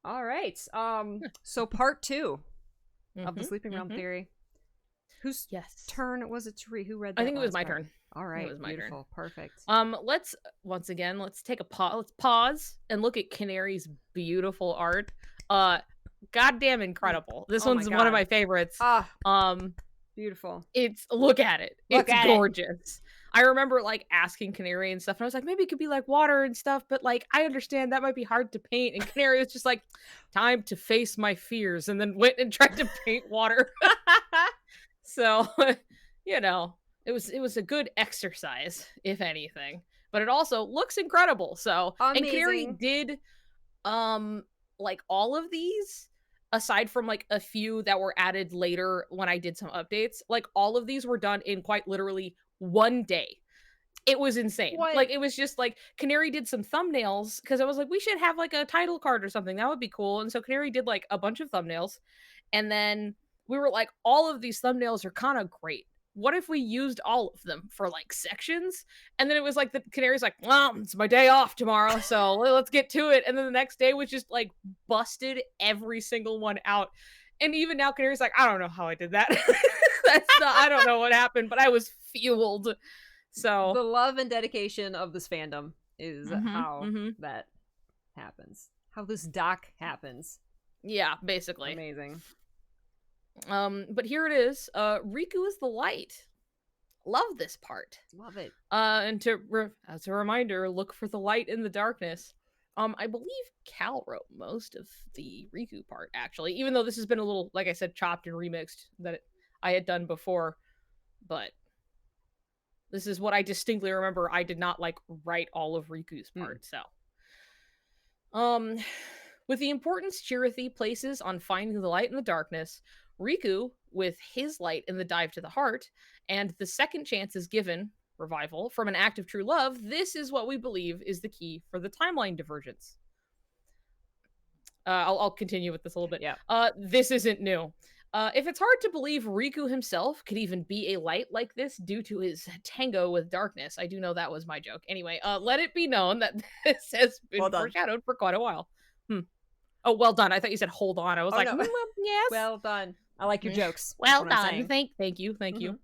All right. So part 2 of the sleeping realm theory. Whose turn was it to read? Who read that? I think it was my turn. All right. It was my Beautiful. Perfect. Let's take a pause. Let's pause and look at Canary's beautiful art. Goddamn incredible. This one's one of my favorites. Beautiful. Look at it. It's gorgeous. I remember like asking Canary and stuff, and I was like, maybe it could be like water and stuff, but like I understand that might be hard to paint. And Canary was just like, time to face my fears, and then went and tried to paint water. So, you know, it was a good exercise, if anything. But it also looks incredible. So amazing. And Canary did like all of these, aside from like a few that were added later when I did some updates, like all of these were done in quite literally one day. It was insane. What? Like it was just like Canary did some thumbnails because I was like, we should have like a title card or something. That would be cool. And so Canary did like a bunch of thumbnails. And then we were like, all of these thumbnails are kind of great. What if we used all of them for like sections? And then it was like the Canary's like, well, it's my day off tomorrow, so let's get to it. And then the next day was just like busted every single one out. And even now Canary's like, I don't know how I did that. I don't know what happened, but I was fueled. So the love and dedication of this fandom is how that happens. How this doc happens. Yeah, basically. Amazing. But here it is. Riku is the light. Love this part. Love it. And as a reminder, look for the light in the darkness. I believe Cal wrote most of the Riku part, actually, even though this has been a little, like I said, chopped and remixed that I had done before. But this is what I distinctly remember. I did not like write all of Riku's part. So, with the importance Chirity places on finding the light in the darkness, Riku, with his light in the dive to the heart, and the second chances given, revival, from an act of true love, this is what we believe is the key for the timeline divergence. I'll continue with this a little bit. Yeah. This isn't new. If it's hard to believe Riku himself could even be a light like this due to his tango with darkness, I do know that was my joke. Anyway, let it be known that this has been foreshadowed for quite a while. Oh, well done. I thought you said hold on. I was no. Yes. Well done. I like your jokes. Well done. Thank you.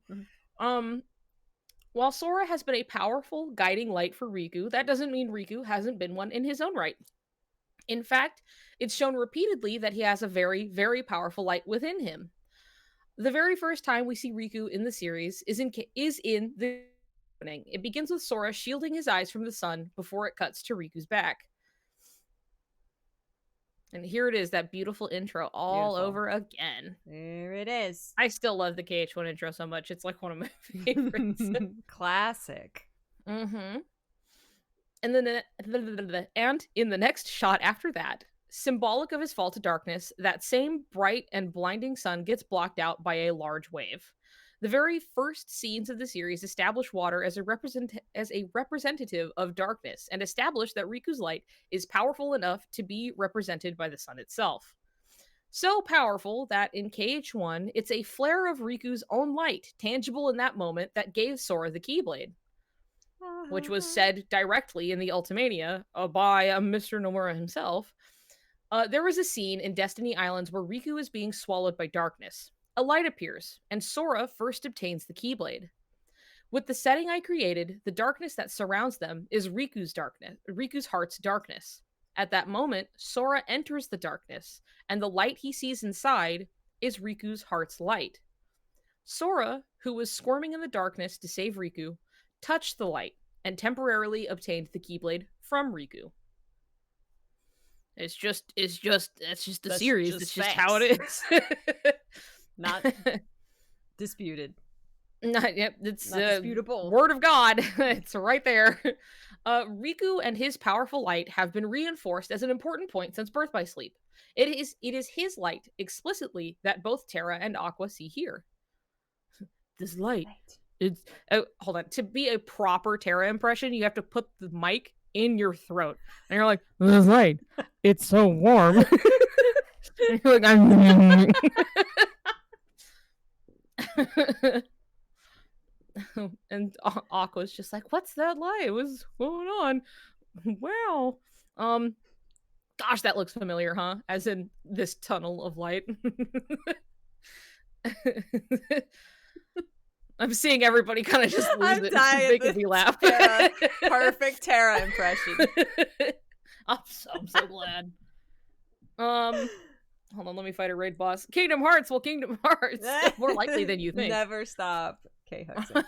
While Sora has been a powerful guiding light for Riku, that doesn't mean Riku hasn't been one in his own right. In fact, it's shown repeatedly that he has a very, very powerful light within him. The very first time we see Riku in the series is in the opening. It begins with Sora shielding his eyes from the sun before it cuts to Riku's back. And here it is, that beautiful intro all over again. There it is. I still love the KH1 intro so much. It's like one of my favorites. Classic. And then in the next shot after that, symbolic of his fall to darkness, that same bright and blinding sun gets blocked out by a large wave. The very first scenes of the series establish water as a representative of darkness and establish that Riku's light is powerful enough to be represented by the sun itself. So powerful that in KH1, it's a flare of Riku's own light, tangible in that moment, that gave Sora the Keyblade. Which was said directly in the Ultimania by Mr. Nomura himself. There was a scene in Destiny Islands where Riku is being swallowed by darkness. A light appears, and Sora first obtains the Keyblade. With the setting I created, the darkness that surrounds them is Riku's heart's darkness. At that moment, Sora enters the darkness, and the light he sees inside is Riku's heart's light. Sora, who was squirming in the darkness to save Riku, touched the light and temporarily obtained the Keyblade from Riku. It's just the series. It's just how it is. Not disputed. It's not disputable. Word of God. It's right there. Riku and his powerful light have been reinforced as an important point since Birth by Sleep. It is his light, explicitly, that both Terra and Aqua see here. This light. It's hold on. To be a proper Terra impression, you have to put the mic in your throat, and you're like, "This light, it's so warm." And you're like, "I'm." And Aqua's just like, "What's that light? What's going on?" Wow. God, Gosh, that looks familiar, huh? As in this tunnel of light. I'm seeing everybody kind of just lose it. It's making me laugh. Perfect Terra impression. I'm so glad. Hold on, let me fight a raid boss. Kingdom Hearts. Well, Kingdom Hearts. More likely than you think. Never stop. Okay, Hudson.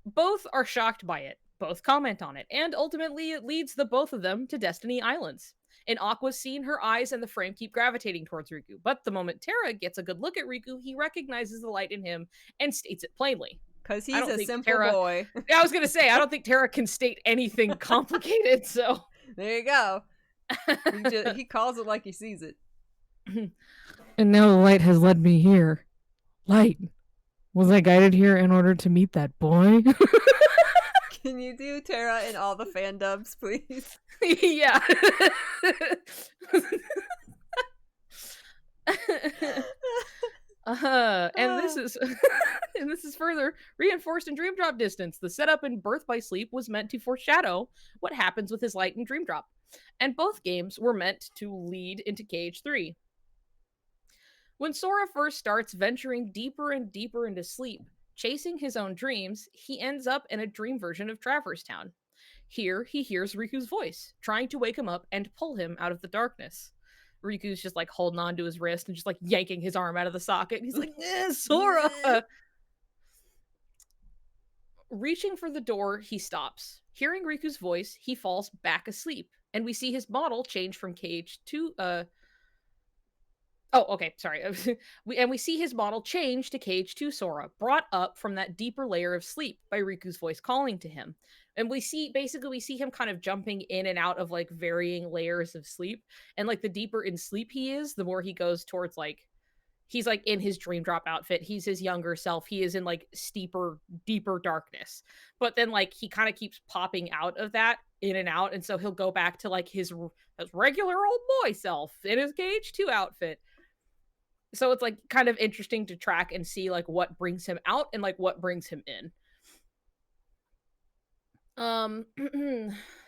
Both are shocked by it. Both comment on it. And ultimately, it leads the both of them to Destiny Islands. In Aqua's scene, her eyes and the frame keep gravitating towards Riku. But the moment Terra gets a good look at Riku, he recognizes the light in him and states it plainly. Because he's a simple boy. I was going to say, I don't think Terra can state anything complicated, so... There you go. He calls it like he sees it. And now the light has led me here. Light. Was I guided here in order to meet that boy? Can you do Terra in all the fan dubs, please? Yeah. And this is further reinforced in Dream Drop Distance. The setup in Birth by Sleep was meant to foreshadow what happens with his light in Dream Drop, and both games were meant to lead into KH3. When Sora first starts venturing deeper and deeper into sleep, chasing his own dreams, he ends up in a dream version of Traverse Town. Here, he hears Riku's voice, trying to wake him up and pull him out of the darkness. Riku's just like holding on to his wrist and just like yanking his arm out of the socket. He's like, Sora! Reaching for the door, he stops. Hearing Riku's voice, he falls back asleep, and we see his model change from KH2, we see his model change to KH2 Sora, brought up from that deeper layer of sleep by Riku's voice calling to him. And we see him kind of jumping in and out of like varying layers of sleep. And like the deeper in sleep he is, the more he goes towards like, he's like in his dream drop outfit. He's his younger self. He is in like deeper darkness. But then like he kind of keeps popping out of that in and out. And so he'll go back to like his regular old boy self in his KH2 outfit. So it's like kind of interesting to track and see like what brings him out and like what brings him in.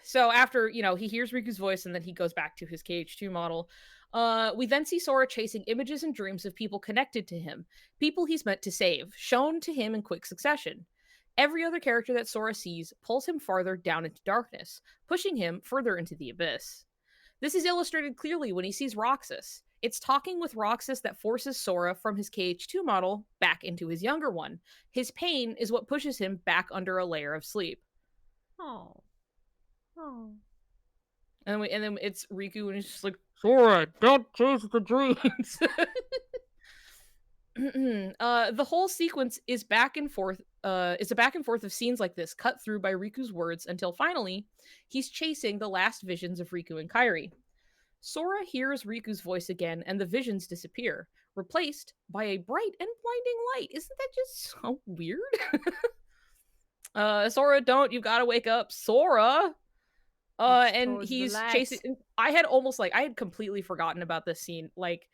So after, he hears Riku's voice and then he goes back to his KH2 model. We then see Sora chasing images and dreams of people connected to him, people he's meant to save, shown to him in quick succession. Every other character that Sora sees pulls him farther down into darkness, pushing him further into the abyss. This is illustrated clearly when he sees Roxas. It's talking with Roxas that forces Sora from his KH2 model back into his younger one. His pain is what pushes him back under a layer of sleep. Oh. And then it's Riku and he's just like, Sora, don't chase the dreams. The whole sequence is back and forth. It's a back and forth of scenes like this, cut through by Riku's words until finally he's chasing the last visions of Riku and Kairi. Sora hears Riku's voice again, and the visions disappear, replaced by a bright and blinding light. Isn't that just so weird? Sora, you've got to wake up, Sora. And he's chasing. I had completely forgotten about this scene. Like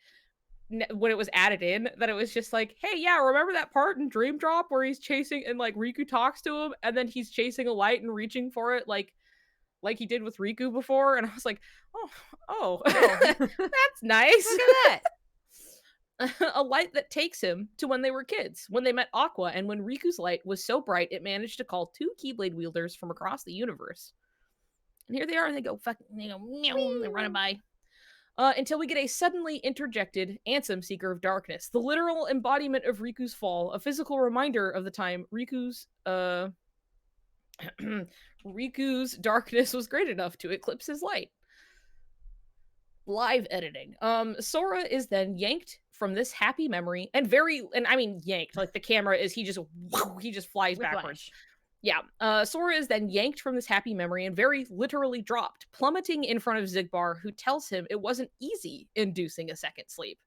when it was added in, that it was just like, hey, yeah, remember that part in Dream Drop where he's chasing and like Riku talks to him, and then he's chasing a light and reaching for it, like he did with Riku before. And I was like, oh, that's nice. Look at that. A light that takes him to when they were kids, when they met Aqua, and when Riku's light was so bright it managed to call 2 Keyblade wielders from across the universe. And here they are, and they go meow, they run by. Until we get a suddenly interjected Ansem, Seeker of Darkness, the literal embodiment of Riku's fall, a physical reminder of the time Riku's darkness was great enough to eclipse his light. Live editing. Sora is then yanked from this happy memory, and I mean yanked, like the camera is, he just flies backwards. Yeah, Sora is then yanked from this happy memory and very literally dropped, plummeting in front of Xigbar, who tells him it wasn't easy inducing a second sleep.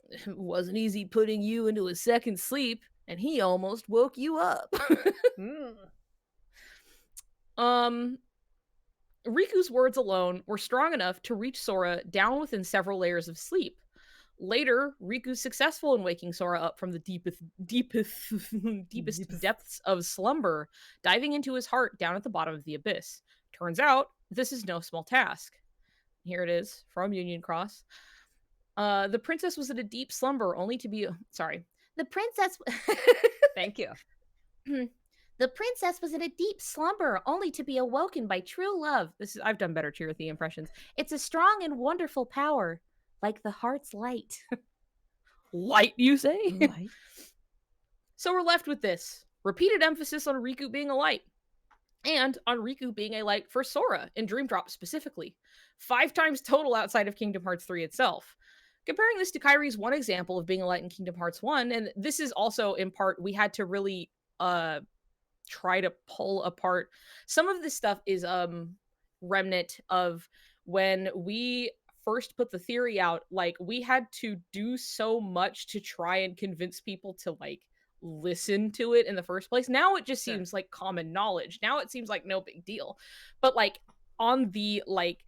It wasn't easy putting you into a second sleep, and he almost woke you up. Riku's words alone were strong enough to reach Sora down within several layers of sleep. Later, Riku's successful in waking Sora up from the deepest depths of slumber, diving into his heart down at the bottom of the abyss. Turns out, this is no small task. Here it is from Union Cross. The princess was in a deep slumber, only to be... Sorry. The princess... Thank you. The princess was in a deep slumber, only to be awoken by true love. I've done better Chirity impressions. It's a strong and wonderful power, like the heart's light. Light, you say? Light. So we're left with this. Repeated emphasis on Riku being a light. And on Riku being a light for Sora, in Dream Drop specifically. 5 times total outside of Kingdom Hearts 3 itself. Comparing this to Kairi's one example of being a light in Kingdom Hearts 1, and this is also in part, we had to really try to pull apart. Some of this stuff is remnant of when we first put the theory out. Like, we had to do so much to try and convince people to, like, listen to it in the first place. Now it just seems like common knowledge. Now it seems like no big deal. But, like, on the, like,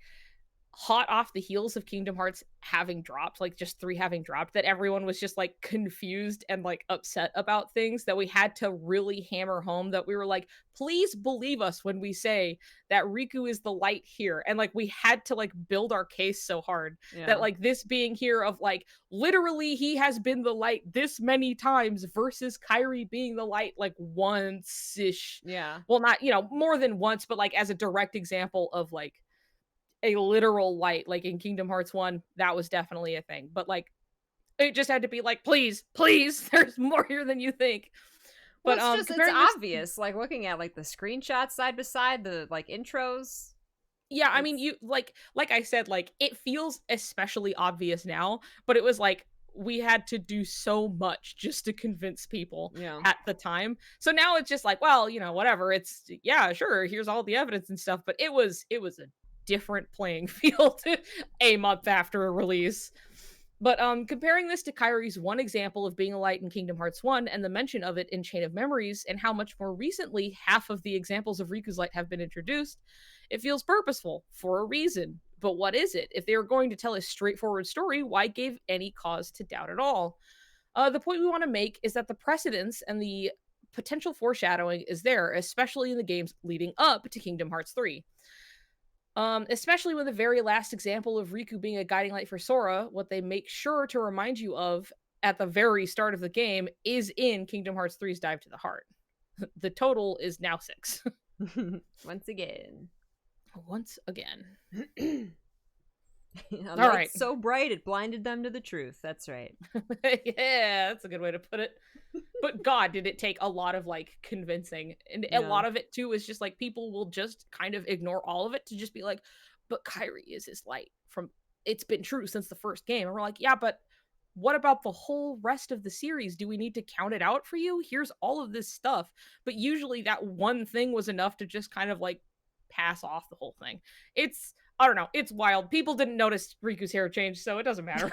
hot off the heels of Kingdom Hearts having dropped, like just 3 having dropped, that everyone was just like confused and like upset about things, that we had to really hammer home that we were like, please believe us when we say that Riku is the light here. And like we had to like build our case so hard that like this being here of like literally he has been the light this many times versus Kairi being the light like once-ish. Yeah. Well, not, you know, more than once, but like as a direct example of like a literal light, like in Kingdom Hearts 1, that was definitely a thing. But like it just had to be like, please, there's more here than you think. But well, it's obvious, like looking at like the screenshots side by side, the like intros. Yeah, I mean, you like I said, like it feels especially obvious now, but it was like we had to do so much just to convince people at the time. So now it's just like, well, you know, whatever. It's sure, here's all the evidence and stuff, but it was a different playing field a month after a release. But comparing this to Kairi's one example of being a light in Kingdom Hearts 1 and the mention of it in Chain of Memories and how much more recently half of the examples of Riku's light have been introduced, it feels purposeful for a reason. But what is it? If they were going to tell a straightforward story, why give any cause to doubt at all? The point we want to make is that the precedence and the potential foreshadowing is there, especially in the games leading up to Kingdom Hearts 3. Especially when the very last example of Riku being a guiding light for Sora, what they make sure to remind you of at the very start of the game is in Kingdom Hearts 3's Dive to the Heart. The total is now 6. Once again. All right. So bright it blinded them to the truth. That's right. Yeah, that's a good way to put it. But God, did it take a lot of like convincing, and a lot of it too is just like people will just kind of ignore all of it to just be like, but Kairi is his light from, it's been true since the first game. And we're like, yeah, but what about the whole rest of the series? Do we need to count it out for you? Here's all of this stuff. But usually that one thing was enough to just kind of like pass off the whole thing. I don't know. It's wild. People didn't notice Riku's hair change, so it doesn't matter.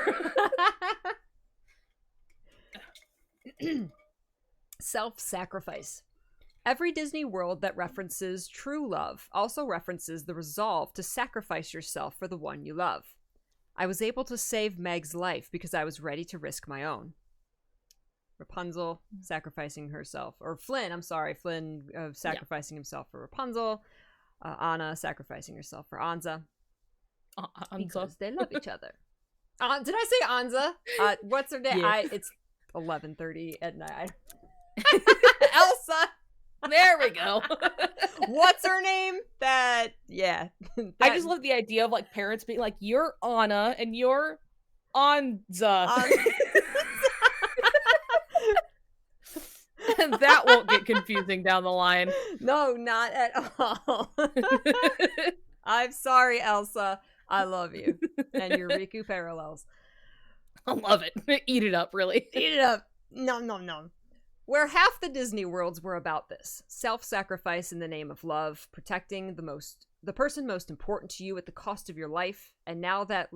Self-sacrifice. Every Disney world that references true love also references the resolve to sacrifice yourself for the one you love. I was able to save Meg's life because I was ready to risk my own. Rapunzel sacrificing herself. Or Flynn sacrificing himself for Rapunzel. Anna sacrificing herself for Anza. Because they love each other. Did I say Anza? What's her name? Yeah. It's 11:30 at night. Elsa. There we go. What's her name? I just love the idea of like parents being like, you're Anna and you're Anza. And that won't get confusing down the line. No, not at all. I'm sorry, Elsa. I love you. And your Riku parallels. I love it. Eat it up, really. Eat it up. No. Where half the Disney worlds were about this. Self-sacrifice in the name of love, protecting the person most important to you at the cost of your life, and how that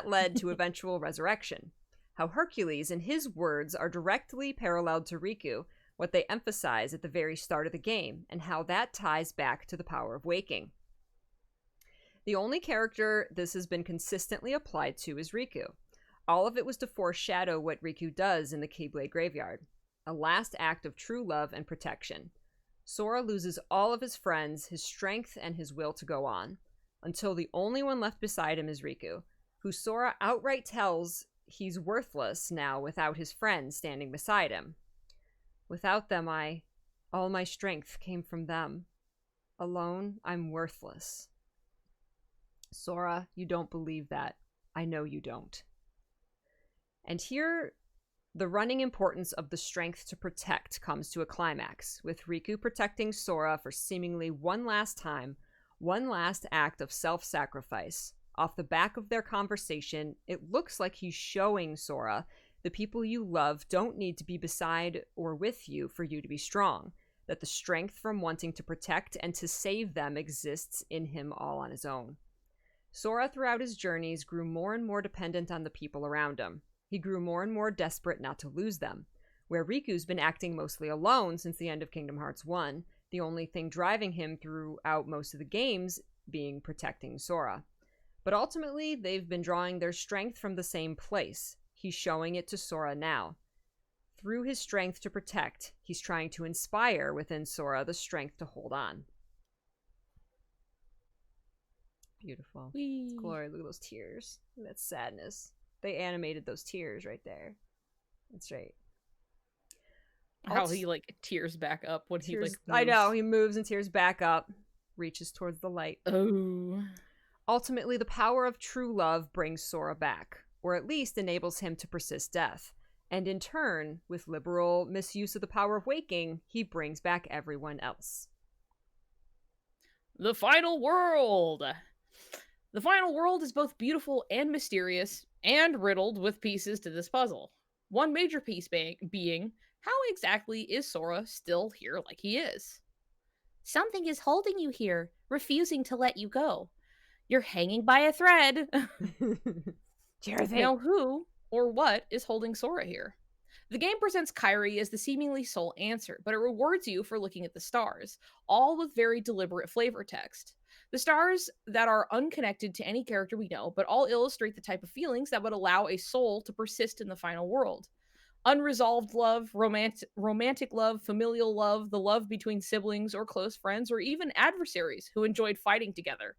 led to eventual resurrection. How Hercules and his words are directly paralleled to Riku, what they emphasize at the very start of the game, and how that ties back to the power of waking. The only character this has been consistently applied to is Riku. All of it was to foreshadow what Riku does in the Keyblade Graveyard, a last act of true love and protection. Sora loses all of his friends, his strength, and his will to go on. until the only one left beside him is Riku, who Sora outright tells he's worthless now without his friends standing beside him. Without them, all my strength came from them. Alone, I'm worthless. Sora, you don't believe that. I know you don't. And here, the running importance of the strength to protect comes to a climax, with Riku protecting Sora for seemingly one last time, one last act of self-sacrifice. Off the back of their conversation, it looks like he's showing Sora, the people you love don't need to be beside or with you for you to be strong, that the strength from wanting to protect and to save them exists in him all on his own. Sora, throughout his journeys, grew more and more dependent on the people around him. He grew more and more desperate not to lose them, where Riku's been acting mostly alone since the end of Kingdom Hearts 1, the only thing driving him throughout most of the games being protecting Sora. But ultimately, they've been drawing their strength from the same place. He's showing it to Sora now. Through his strength to protect, he's trying to inspire within Sora the strength to hold on. Beautiful. It's glory. Look at those tears. That sadness. They animated those tears right there. That's right. How he like tears back up when he like moves. I know, he moves and tears back up, reaches towards the light. Oh. Ultimately, the power of true love brings Sora back, or at least enables him to persist death. And in turn, with liberal misuse of the power of waking, he brings back everyone else. The final world! The final world is both beautiful and mysterious, and riddled with pieces to this puzzle. One major piece being, how exactly is Sora still here like he is? Something is holding you here, refusing to let you go. You're hanging by a thread. Now who or what is holding Sora here? The game presents Kairi as the seemingly sole answer, but it rewards you for looking at the stars, all with very deliberate flavor text. The stars that are unconnected to any character we know, but all illustrate the type of feelings that would allow a soul to persist in the final world. Unresolved love, romantic love, familial love, the love between siblings or close friends, or even adversaries who enjoyed fighting together.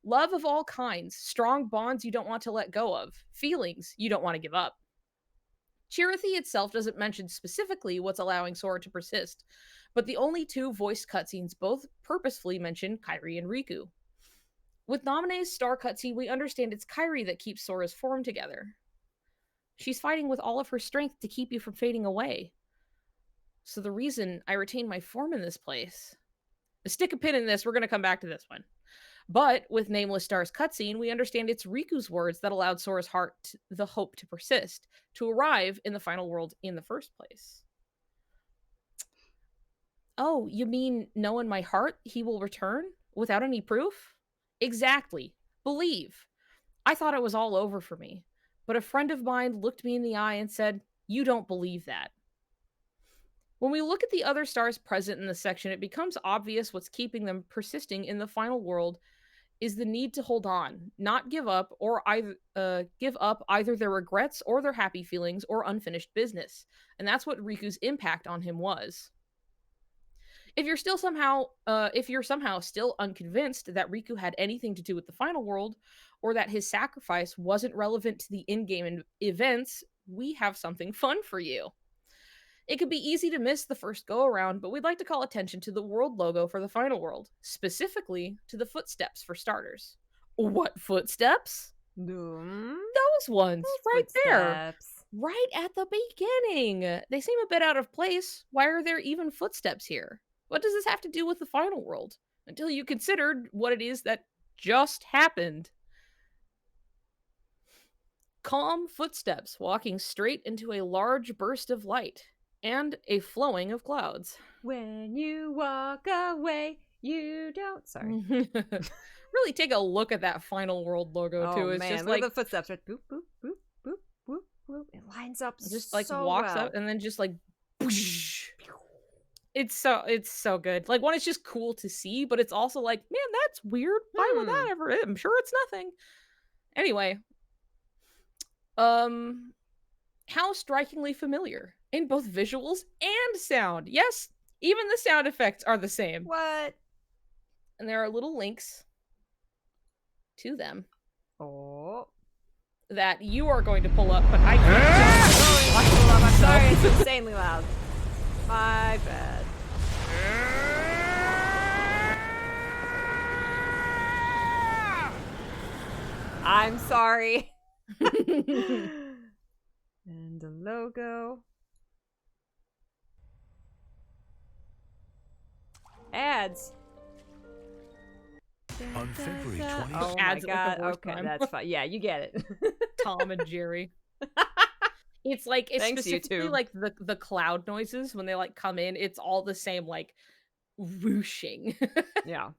Love of all kinds, strong bonds you don't want to let go of, feelings you don't want to give up. Chirity itself doesn't mention specifically what's allowing Sora to persist, but the only two voiced cutscenes both purposefully mention Kairi and Riku. With Naminé's star cutscene, we understand it's Kairi that keeps Sora's form together. She's fighting with all of her strength to keep you from fading away. So the reason I retain my form in this place... Stick a pin in this, we're going to come back to this one. But with Nameless Star's cutscene, we understand it's Riku's words that allowed Sora's heart the hope to persist, to arrive in the final world in the first place. Oh, you mean know in my heart he will return without any proof? Exactly. Believe. I thought it was all over for me, but a friend of mine looked me in the eye and said, "You don't believe that." When we look at the other stars present in this section, it becomes obvious what's keeping them persisting in the final world is the need to hold on, not give up, or give up either their regrets or their happy feelings or unfinished business. And that's what Riku's impact on him was. If you're somehow still unconvinced that Riku had anything to do with the final world, or that his sacrifice wasn't relevant to the in-game events, we have something fun for you. It could be easy to miss the first go-around, but we'd like to call attention to the world logo for the final world, specifically to the footsteps for starters. What footsteps? Those ones, right there. Right at the beginning. They seem a bit out of place. Why are there even footsteps here? What does this have to do with the final world? Until you considered what it is that just happened. Calm footsteps walking straight into a large burst of light. And a flowing of clouds. When you walk away, you don't... Sorry. Really take a look at that final world logo, too. It's man. just Look like... at the footsteps. Right? Boop, boop, boop, boop, boop, boop. It lines up just like so walks well. up and then just like... Whoosh. It's so good. Like, one, it's just cool to see, but it's also like, man, that's weird. Why would that ever... I'm sure it's nothing. Anyway. How strikingly familiar. In both visuals and sound. Yes, even the sound effects are the same. What? And there are little links to them Oh. that you are going to pull up, but I can't. I'm sorry, it's insanely loud. My bad. I'm sorry. And the logo. Ads. On February 20th. Oh my Ads at, like, god. the worst Okay, time. that's fine. Yeah, you get it. Tom and Jerry. It's like it's Thanks, specifically YouTube. like the cloud noises when they like come in. It's all the same like whooshing. Yeah.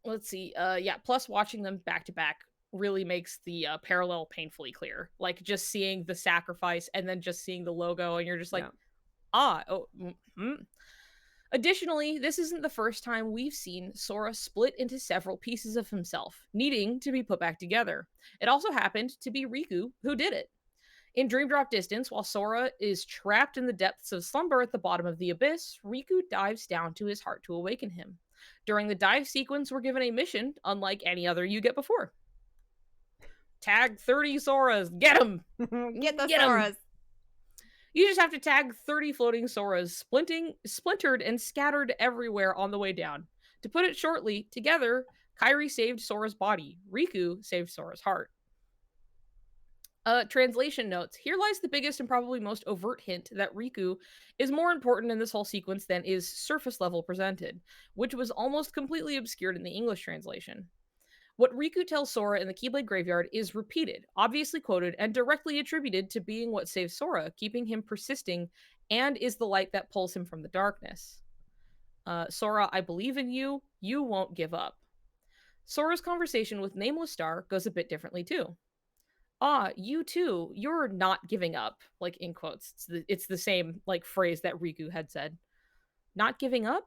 Let's see. Yeah. Plus, watching them back to back really makes the parallel painfully clear. Like just seeing the sacrifice and then just seeing the logo, and you're just like, Additionally, this isn't the first time we've seen Sora split into several pieces of himself, needing to be put back together. It also happened to be Riku who did it. In Dream Drop Distance, while Sora is trapped in the depths of slumber at the bottom of the abyss, Riku dives down to his heart to awaken him. During the dive sequence, we're given a mission unlike any other you get before. Tag 30 Soras. Get them! Get the Get 'em. Soras. You just have to tag 30 floating Soras, splintered and scattered everywhere on the way down. To put it shortly, together, Kairi saved Sora's body. Riku saved Sora's heart. Translation notes. Here lies the biggest and probably most overt hint that Riku is more important in this whole sequence than is surface level presented, which was almost completely obscured in the English translation. What Riku tells Sora in the Keyblade Graveyard is repeated, obviously quoted, and directly attributed to being what saves Sora, keeping him persisting, and is the light that pulls him from the darkness. Sora, I believe in you. You won't give up. Sora's conversation with Nameless Star goes a bit differently too. You too. You're not giving up. Like in quotes. It's the same like phrase that Riku had said. Not giving up?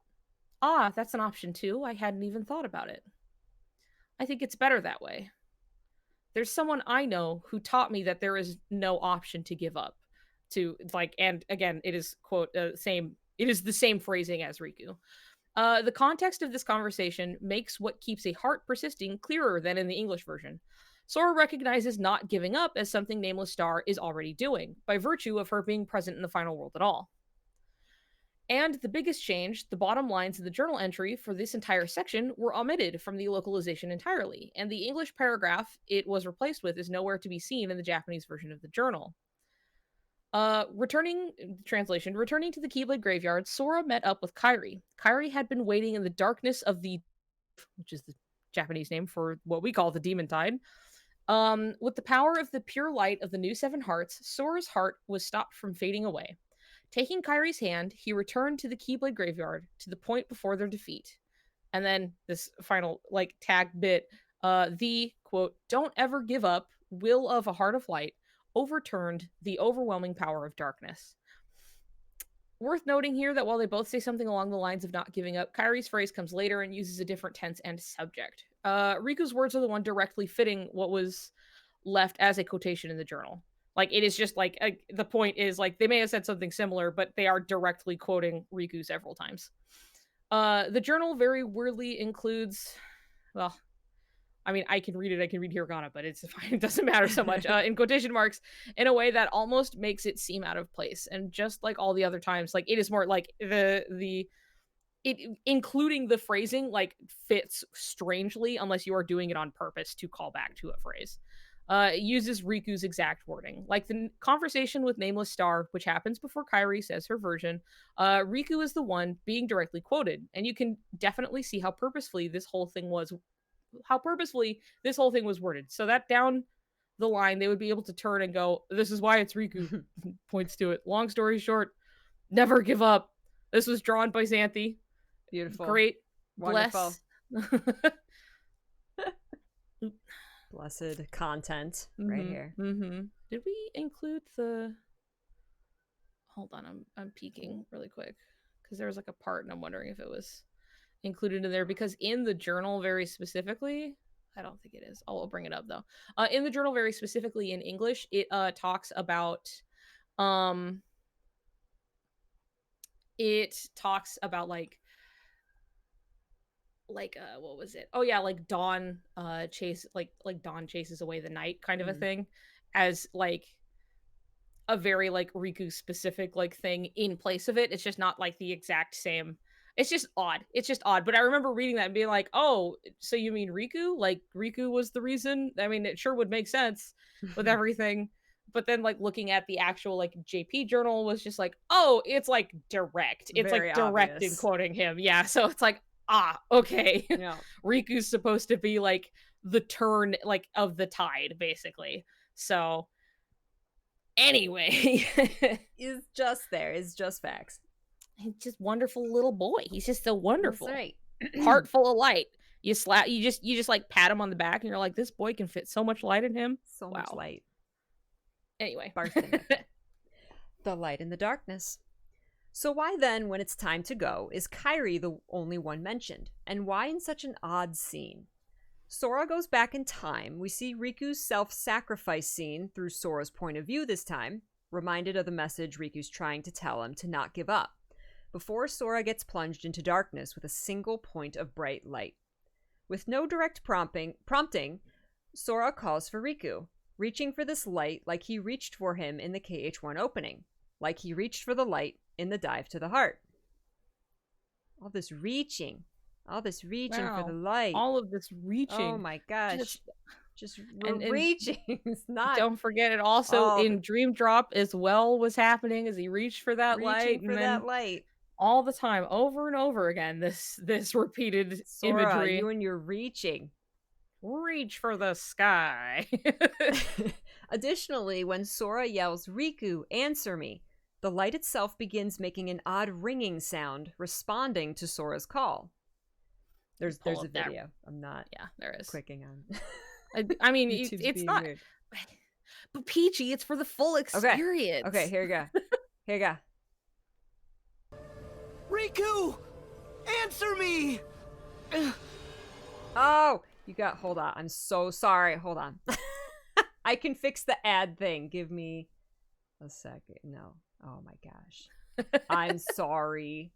That's an option too. I hadn't even thought about it. I think it's better that way. There's someone I know who taught me that there is no option to give up. To like, and again, it is quote same. It is the same phrasing as Riku. The context of this conversation makes what keeps a heart persisting clearer than in the English version. Sora recognizes not giving up as something Nameless Star is already doing, by virtue of her being present in the final world at all. And the biggest change, the bottom lines of the journal entry for this entire section were omitted from the localization entirely, and the English paragraph it was replaced with is nowhere to be seen in the Japanese version of the journal. Returning to the Keyblade Graveyard, Sora met up with Kairi. Kairi had been waiting in the darkness of the, which is the Japanese name for what we call the Demon Tide. With the power of the pure light of the new Seven Hearts, Sora's heart was stopped from fading away. Taking Kairi's hand, he returned to the Keyblade Graveyard to the point before their defeat. And then this final, like, tag bit, the, quote, don't ever give up, will of a heart of light, overturned the overwhelming power of darkness. Worth noting here that while they both say something along the lines of not giving up, Kairi's phrase comes later and uses a different tense and subject. Riku's words are the one directly fitting what was left as a quotation in the journal. Like, it is just like, the point is, like, they may have said something similar, but they are directly quoting Riku several times. The journal very weirdly includes, well, I mean, I can read hiragana, but it's fine. It doesn't matter so much. In quotation marks, in a way that almost makes it seem out of place. And just like all the other times, like, it is more like it including the phrasing, like, fits strangely unless you are doing it on purpose to call back to a phrase. It uses Riku's exact wording. Like the conversation with Nameless Star, which happens before Kairi says her version, Riku is the one being directly quoted. And you can definitely see how purposefully this whole thing was worded. So that down the line, they would be able to turn and go, this is why it's Riku, points to it. Long story short, never give up. This was drawn by Xanthi. Beautiful. Great. Wonderful. Bless. Blessed content right here. Mm-hmm. Did we include the... Hold on, I'm peeking really quick. Because there was like a part and I'm wondering if it was included in there. Because in the journal very specifically... I don't think it is. I'll bring it up though. In the journal very specifically in English, it talks about... It talks about like what was it? Oh yeah, like Dawn Dawn chases away the night kind of a thing, as like a very like Riku specific like thing in place of it. It's just not like the exact same. It's just odd. It's just odd. But I remember reading that and being like, oh, so you mean Riku? Like Riku was the reason? I mean, it sure would make sense with everything. But then like looking at the actual like JP journal was just like, oh, it's like direct. It's Very like direct obvious. in quoting him. Yeah. So it's like, okay. Yeah. Riku's supposed to be like the turn like of the tide, basically. So anyway. Is just there. Is just facts. He's just wonderful little boy. He's just so wonderful. That's right. Heart full of light. You just like pat him on the back and you're like, this boy can fit so much light in him. So much light. Anyway. The light in the darkness. So why then, when it's time to go, is Kairi the only one mentioned? And why in such an odd scene? Sora goes back in time. We see Riku's self-sacrifice scene through Sora's point of view this time, reminded of the message Riku's trying to tell him to not give up, before Sora gets plunged into darkness with a single point of bright light. With no direct prompting, Sora calls for Riku, reaching for this light like he reached for him in the KH1 opening, like he reached for the light in the dive to the heart. All this reaching Wow. for the light. All of this reaching. Oh my gosh. Just and reaching. It's not. Don't forget it also in Dream Drop as well was happening as he reached for that light. For that light. All the time, over and over again, this repeated Sora, imagery. you and your reaching. Reach for the sky. Additionally, when Sora yells, Riku, answer me, the light itself begins making an odd ringing sound, responding to Sora's call. There's a video. I'm not there is. clicking on. I mean, YouTube's it's being not. weird. But Peachy, it's for the full experience. Okay, here we go. Here we go. Riku! Answer me! Oh, hold on. I'm so sorry. Hold on. I can fix the ad thing. Give me a second. No. Oh my gosh. I'm sorry.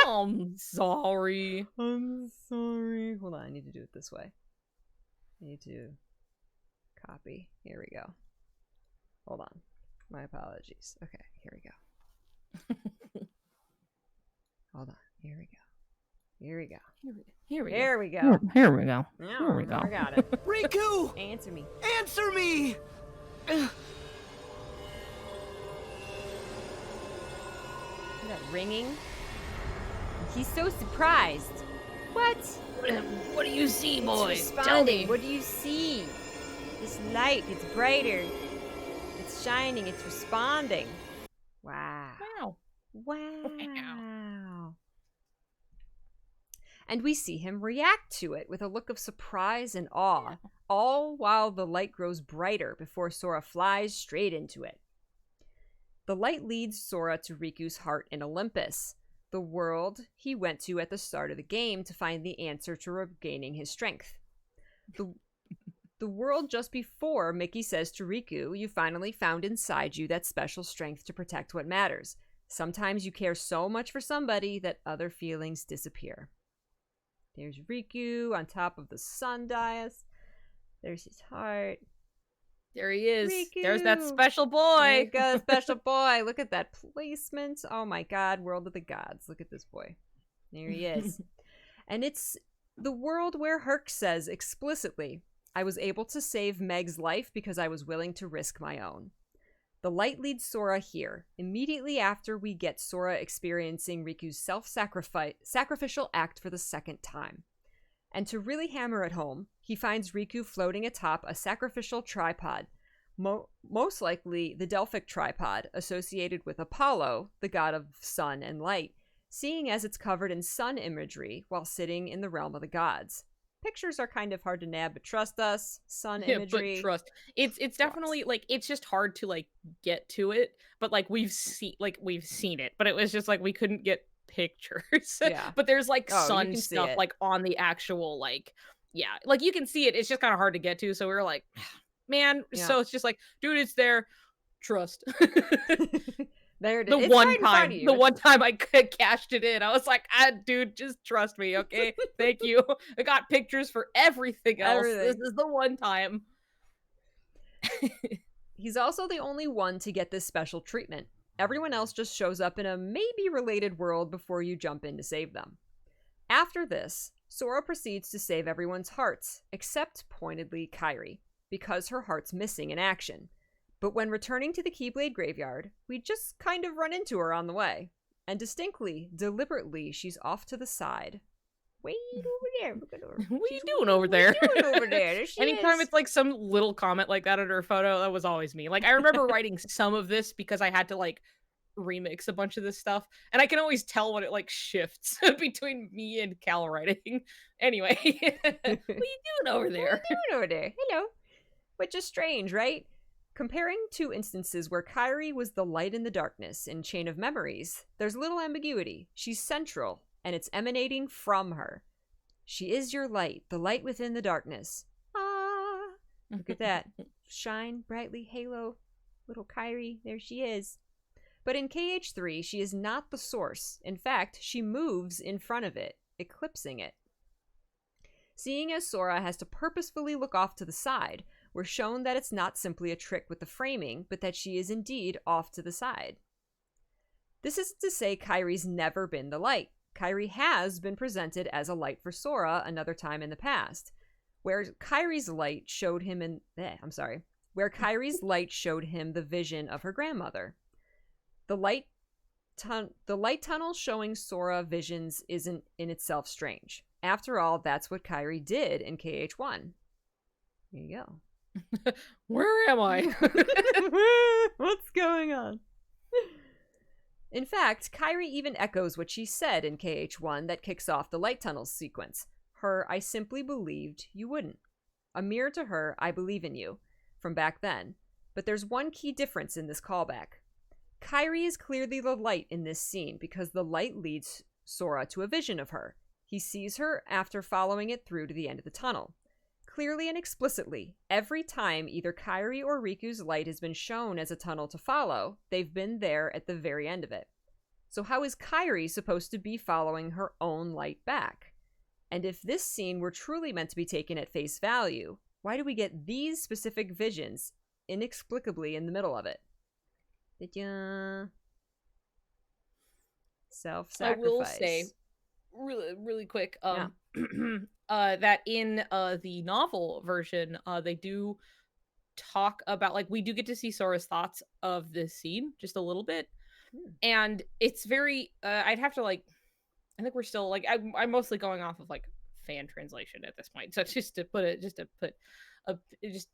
I'm sorry. I'm sorry. Hold on. I need to do it this way. I need to copy. Here we go. Hold on. My apologies. Okay, here we go. Hold on. Here we go. Here we go. Here we go. Here we go. Here we go. I got it. Riku! Answer me. Answer me! That ringing. He's so surprised. What? What do you see, boy? Tell me. What do you see? This light, it's brighter. It's shining. It's responding. Wow. Wow. And we see him react to it with a look of surprise and awe, all while the light grows brighter before Sora flies straight into it. The light leads Sora to Riku's heart in Olympus, the world he went to at the start of the game to find the answer to regaining his strength. The world just before Mickey says to Riku, you finally found inside you that special strength to protect what matters. Sometimes you care so much for somebody that other feelings disappear. There's Riku on top of the sundial. There's his heart. There he is. Riku. There's that special boy. There you go, special boy. Look at that placement. Oh my god, world of the gods. Look at this boy. There he is. And it's the world where Herc says explicitly, I was able to save Meg's life because I was willing to risk my own. The light leads Sora here, immediately after we get Sora experiencing Riku's sacrificial act for the second time. And to really hammer it home, he finds Riku floating atop a sacrificial tripod, most likely the Delphic tripod associated with Apollo, the god of sun and light, seeing as it's covered in sun imagery while sitting in the realm of the gods. Pictures are kind of hard to nab, but trust us, sun imagery. But trust. It's definitely like it's just hard to like get to it, but like we've seen it, but it was just like we couldn't get pictures. Yeah. But there's like sun see stuff it. like on the actual like like you can see it. It's just kind of hard to get to, so we were like, man, Yeah. so it's just like, dude, it's there. Trust. There it is. The It's one right in front time, of you. the one time I cashed it in, I was like, dude, just trust me, okay? Thank you. I got pictures for everything else. This Everything. is the one time. He's also the only one to get this special treatment. Everyone else just shows up in a maybe related world before you jump in to save them. After this, Sora proceeds to save everyone's hearts, except pointedly Kairi, because her heart's missing in action. But when returning to the Keyblade graveyard, we just kind of run into her on the way. And distinctly, deliberately, she's off to the side. Wait over there. What are you doing over there? Doing over there? There she Anytime is. it's like some little comment like that under a photo, that was always me. Like I remember writing some of this because I had to like remix a bunch of this stuff, and I can always tell when it like shifts between me and Cal writing. Anyway, what are you doing over there? Doing over there? Hello. Which is strange, right? Comparing two instances where Kairi was the light in the darkness in Chain of Memories, there's little ambiguity. She's central, and it's emanating from her. She is your light, the light within the darkness. Ah, look at that. Shine brightly, halo, little Kairi, there she is. But in KH3, she is not the source. In fact, she moves in front of it, eclipsing it. Seeing as Sora has to purposefully look off to the side, we're shown that it's not simply a trick with the framing, but that she is indeed off to the side. This isn't to say Kairi's never been the light. Kairi has been presented as a light for Sora another time in the past, where Kairi's light showed him the vision of her grandmother. The light tunnel showing Sora visions isn't in itself strange. After all, that's what Kairi did in KH1. Here you go. Where am I? What's going on? In fact, Kairi even echoes what she said in KH1 that kicks off the light tunnels sequence. Her, I simply believed you wouldn't. A mirror to her, I believe in you, from back then. But there's one key difference in this callback. Kairi is clearly the light in this scene because the light leads Sora to a vision of her. He sees her after following it through to the end of the tunnel. Clearly and explicitly, every time either Kairi or Riku's light has been shown as a tunnel to follow, they've been there at the very end of it. So how is Kairi supposed to be following her own light back? And if this scene were truly meant to be taken at face value, why do we get these specific visions inexplicably in the middle of it? Self-sacrifice. I will say, really quick, that in the novel version, they do talk about, like, we do get to see Sora's thoughts of this scene just a little bit, and it's very, I'd have to, like, I think we're still, like, I'm mostly going off of, like, fan translation at this point, so just to put just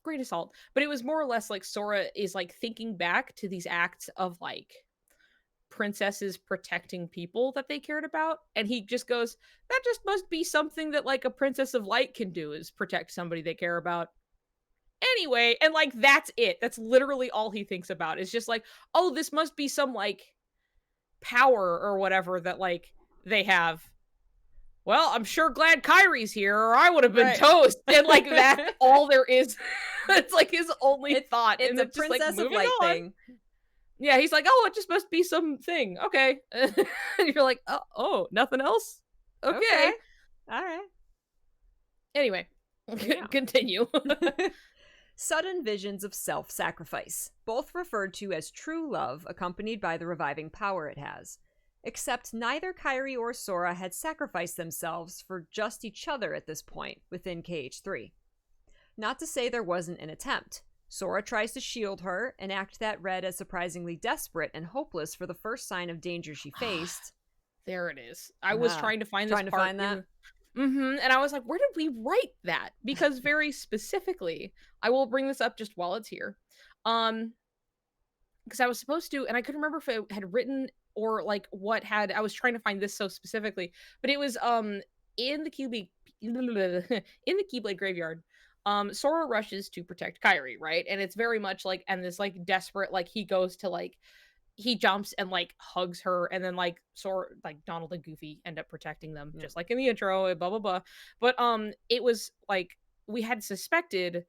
grain of salt, but it was more or less like Sora is, like, thinking back to these acts of, like, princesses protecting people that they cared about, and he just goes, that just must be something that, like, a princess of light can do, is protect somebody they care about anyway. And, like, that's it. That's literally all he thinks about, is just like, oh, this must be some, like, power or whatever that, like, they have. Well, I'm sure glad Kairi's here, or I would have been toast. And, like, that's all there is. It's like his only thought. It's and a princess of light thing. Yeah, he's like, oh, it just must be something. Okay. And you're like, oh, nothing else? Okay. All right. Anyway, continue. Sudden visions of self-sacrifice, both referred to as true love, accompanied by the reviving power it has. Except neither Kairi or Sora had sacrificed themselves for just each other at this point within KH3. Not to say there wasn't an attempt. Sora tries to shield her, an act that read as surprisingly desperate and hopeless for the first sign of danger she faced. There it is. I was trying to find this part. Find that? And I was like, where did we write that? Because very specifically, I will bring this up just while it's here. Because I was supposed to, and I couldn't remember if it had written or, like, what had, I was trying to find this so specifically, but it was in the Keyblade graveyard. Sora rushes to protect Kairi, right? And it's very much like, and this, like, desperate, like, he goes to, like, he jumps and, like, hugs her, and then, like, Sora, like, Donald and Goofy end up protecting them, just like in the intro, blah blah blah. But it was like, we had suspected,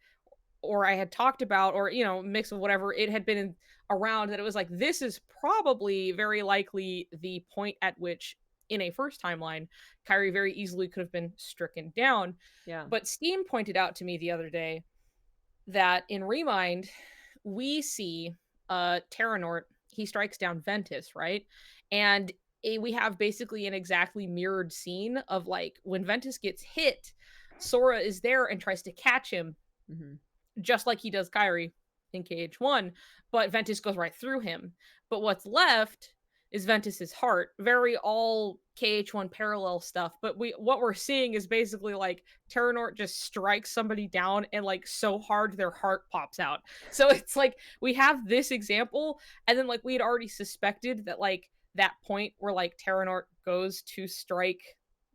or I had talked about, or, you know, mix of whatever, it had been around that it was like, this is probably very likely the point at which, in a first timeline, Kairi very easily could have been stricken down. Yeah. But Steam pointed out to me the other day that in Remind, we see Xehanort, he strikes down Ventus, right? And we have basically an exactly mirrored scene of like when Ventus gets hit, Sora is there and tries to catch him, just like he does Kairi in KH1, but Ventus goes right through him. But what's left is Ventus's heart, very all KH1 parallel stuff. But what we're seeing is basically like Xehanort just strikes somebody down and like so hard their heart pops out. So it's like we have this example, and then like we had already suspected that like that point where like Xehanort goes to strike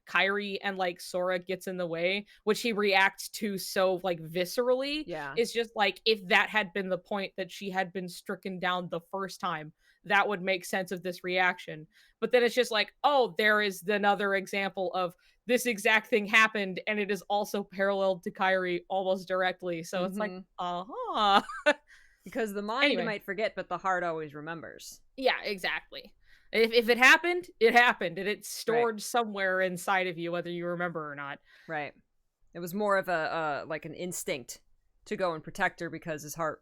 Kairi and like Sora gets in the way, which he reacts to so like viscerally. Yeah. It's just like if that had been the point that she had been stricken down the first time, that would make sense of this reaction. But then it's just like, oh, there is another example of this exact thing happened, and it is also paralleled to Kairi almost directly. So it's like, because the mind Anyway. might forget, but the heart always remembers. Yeah, exactly. If it happened, it happened, and it's stored somewhere inside of you, whether you remember or not. Right. It was more of a like an instinct to go and protect her because his heart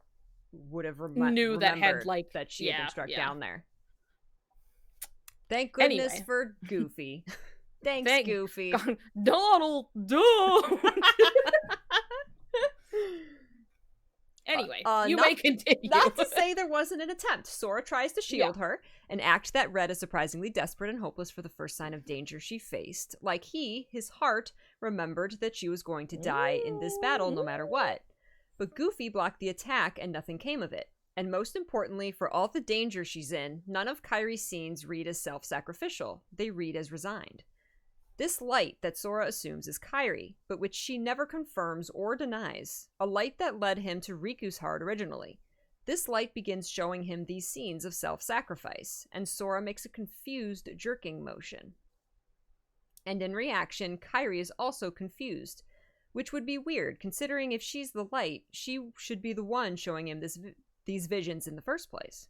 would have Knew that had, remembered like- that she had been yeah, struck yeah. down there. Thank goodness Anyway. for Goofy. Thanks, Thank Goofy. Donald, don't. Anyway, you may continue. Not to say there wasn't an attempt. Sora tries to shield her, an act that read as surprisingly desperate and hopeless for the first sign of danger she faced. Like his heart remembered that she was going to die in this battle no matter what. But Goofy blocked the attack and nothing came of it. And most importantly, for all the danger she's in, none of Kairi's scenes read as self-sacrificial. They read as resigned. This light that Sora assumes is Kairi, but which she never confirms or denies, a light that led him to Riku's heart originally. This light begins showing him these scenes of self-sacrifice, and Sora makes a confused jerking motion. And in reaction, Kairi is also confused, which would be weird, considering if she's the light, she should be the one showing him these visions in the first place.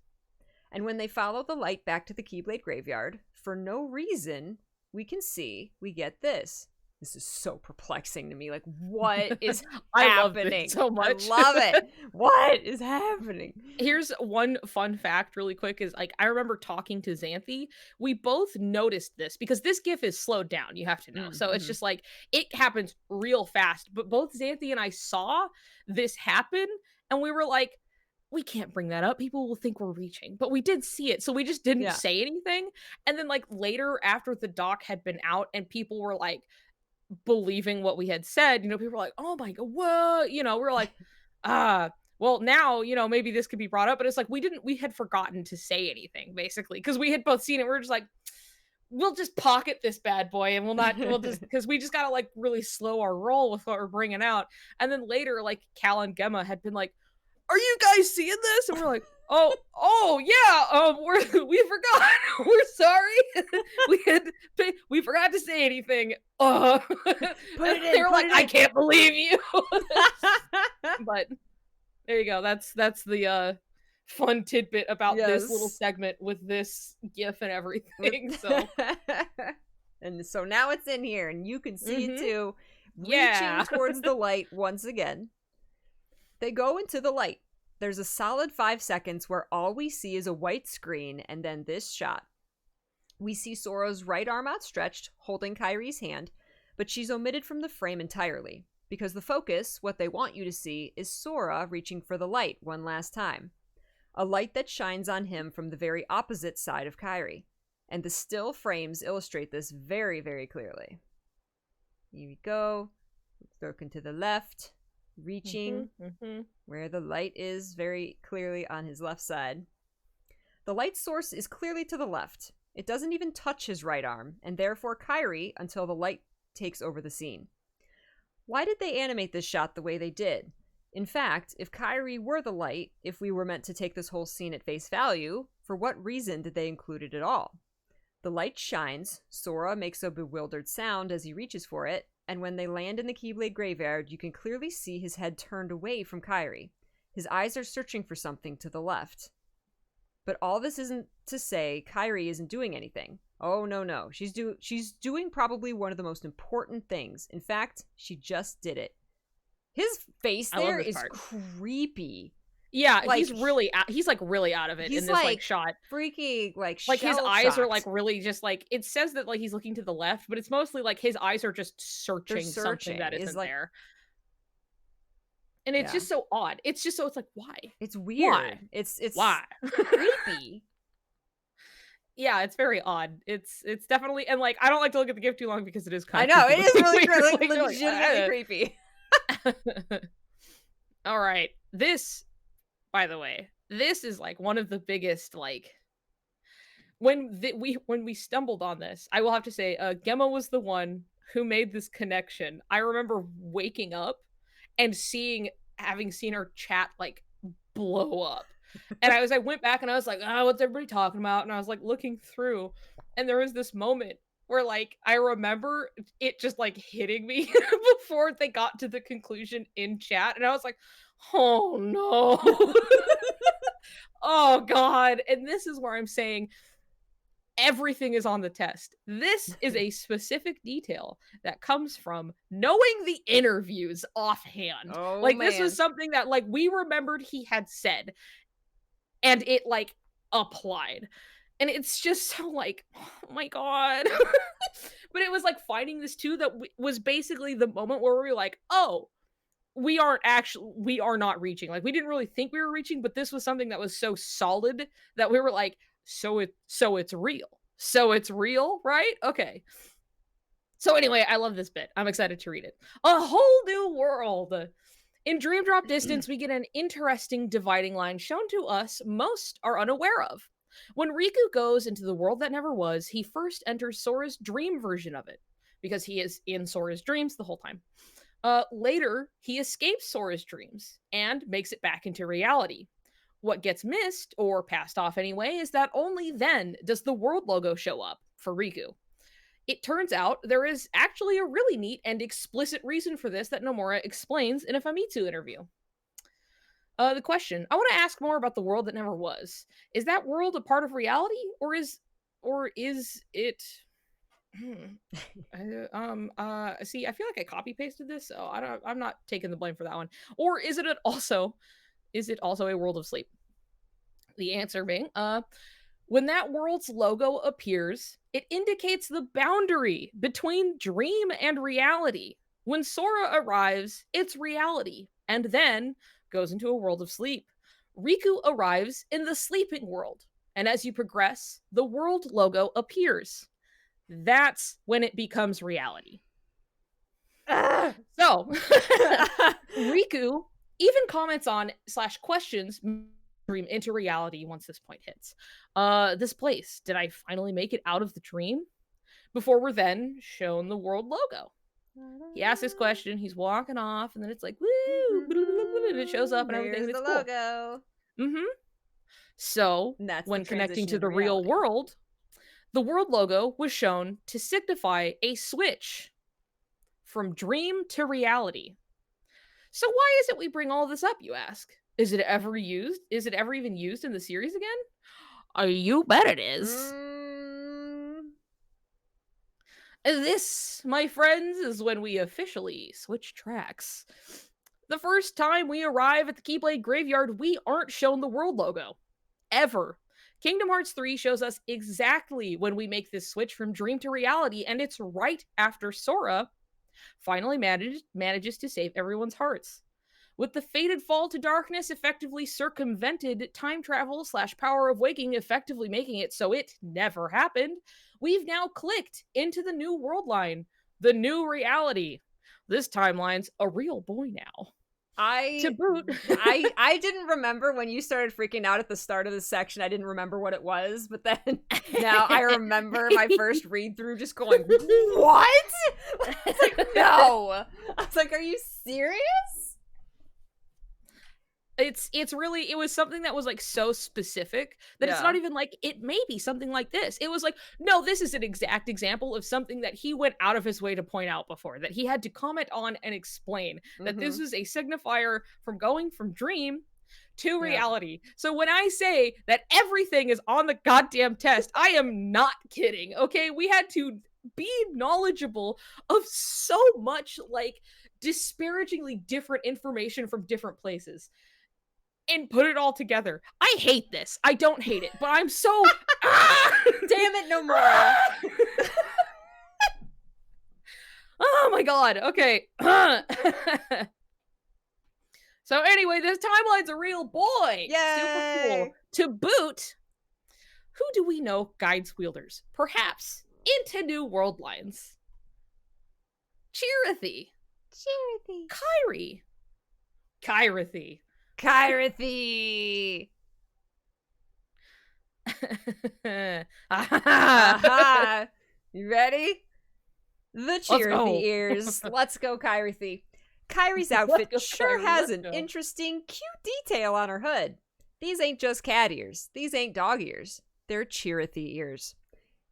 And when they follow the light back to the Keyblade graveyard, for no reason, we get this. This is so perplexing to me. Like, what is I love happening? it so much. I love it. What is happening? Here's one fun fact really quick is like I remember talking to Xanthi. We both noticed this because this GIF is slowed down, you have to know. So it's just like it happens real fast. But both Xanthi and I saw this happen and we were like, we can't bring that up. People will think we're reaching. But we did see it. So we just didn't say anything. And then like later after the doc had been out and people were like believing what we had said, you know, people were like, oh my god, whoa, you know, we're like, well now, you know, maybe this could be brought up, but it's like we had forgotten to say anything basically because we had both seen it. We're just like, we'll just pocket this bad boy and we'll just because we just gotta like really slow our roll with what we're bringing out. And then later like Cal and Gemma had been like, are you guys seeing this? And we're like, oh yeah, we forgot. We're sorry. We forgot to say anything. Put it in, they're like, I can't believe you. But there you go. That's the fun tidbit about this little segment with this GIF and everything. So and so now it's in here and you can see it too. Reaching towards the light once again. They go into the light. There's a solid 5 seconds where all we see is a white screen and then this shot. We see Sora's right arm outstretched, holding Kairi's hand, but she's omitted from the frame entirely, because the focus, what they want you to see, is Sora reaching for the light one last time. A light that shines on him from the very opposite side of Kairi. And the still frames illustrate this very, very clearly. Here we go. Looking to the left. Reaching where the light is very clearly on his left side. The light source is clearly to the left. It doesn't even touch his right arm, and therefore Kairi until the light takes over the scene. Why did they animate this shot the way they did? In fact, if Kairi were the light, if we were meant to take this whole scene at face value, for what reason did they include it at all? The light shines, Sora makes a bewildered sound as he reaches for it, and when they land in the Keyblade graveyard, you can clearly see his head turned away from Kairi. His eyes are searching for something to the left. But all this isn't to say Kairi isn't doing anything. Oh, no. She's doing probably one of the most important things. In fact, she just did it. His face there is creepy. Yeah, like, he's really out of it in this like shot. Freaky, like his eyes shell-shocked. are like really just like, it says that like he's looking to the left, but it's mostly like his eyes are just searching something that isn't there. And it's just so odd. It's like, why? It's weird. Why? It's why? creepy. Yeah, it's very odd. It's definitely, and like I don't like to look at the gift too long because it is kind of of creepy. It is really like, legitimately creepy. All right. This, by the way, this is like one of the biggest like when we stumbled on this, I will have to say Gemma was the one who made this connection. I remember waking up and having seen her chat like blow up. And I went back and I was like, oh, what's everybody talking about? And I was like looking through, and there was this moment where like I remember it just like hitting me before they got to the conclusion in chat, and I was like, oh no. Oh god. And this is where I'm saying everything is on the test. This is a specific detail that comes from knowing the interviews offhand. Oh, like man. This was something that like we remembered he had said, and it like applied. And it's just so like, oh my god. But it was like finding this too that was basically the moment where we were like, oh, we are not reaching. Like we didn't really think we were reaching, but this was something that was so solid that we were like, so it's real. So it's real, right? Okay. So anyway, I love this bit. I'm excited to read it. A whole new world. In Dream Drop Distance, we get an interesting dividing line shown to us most are unaware of. When Riku goes into the world that never was, he first enters Sora's dream version of it, because he is in Sora's dreams the whole time. Later, he escapes Sora's dreams and makes it back into reality. What gets missed, or passed off anyway, is that only then does the world logo show up for Riku. It turns out there is actually a really neat and explicit reason for this that Nomura explains in a Famitsu interview. The question, I want to ask more about the world that never was. Is that world a part of reality, or is it... See, I feel like I copy pasted this, so I'm not taking the blame for that one. Or is it also a world of sleep? The answer being, when that world's logo appears, it indicates the boundary between dream and reality. When Sora arrives, it's reality, and then goes into a world of sleep. Riku arrives in the sleeping world, and as you progress, the world logo appears. That's when it becomes reality. So, Riku even comments on / questions dream into reality once this point hits. This place, did I finally make it out of the dream? Before we're then shown the world logo. He asks this question, he's walking off, and then it's like, woo, and it shows up and everything, and it's cool. Logo. Mm-hmm. So, when connecting to the real world, the world logo was shown to signify a switch from dream to reality. So why is it we bring all this up, you ask? Is it ever used? Is it ever even used in the series again? You bet it is. This, my friends, is when we officially switch tracks. The first time we arrive at the Keyblade Graveyard, we aren't shown the world logo. Ever. Kingdom Hearts 3 shows us exactly when we make this switch from dream to reality, and it's right after Sora finally manages to save everyone's hearts. With the fated fall to darkness effectively circumvented, time travel / power of waking effectively making it so it never happened, we've now clicked into the new world line, the new reality. This timeline's a real boy now. To boot. I didn't remember when you started freaking out at the start of this section. I didn't remember what it was, but then now I remember my first read through just going, what? I was like, no. I was like, are you serious? It's really, it was something that was like so specific that it's not even like it may be something like this. It was like, no, this is an exact example of something that he went out of his way to point out before, that he had to comment on and explain that this was a signifier from going from dream to reality. So when I say that everything is on the goddamn test, I am not kidding. Okay, we had to be knowledgeable of so much like disparagingly different information from different places and put it all together. I hate this. I don't hate it, but I'm so Damn it, Nomura. Oh my god. Okay. So anyway, this timeline's a real boy. Yay! Super cool. To boot, who do we know guides wielders? Perhaps into new world lines. Chirity. Kairi. Chirity. Chirity. Aha. You ready? The go. Chirity ears. Let's go, Chirity. Kairi's outfit go, sure Kairi, has let's an go. interesting, cute detail on her hood. These ain't just cat ears. These ain't dog ears. They're Chirity ears.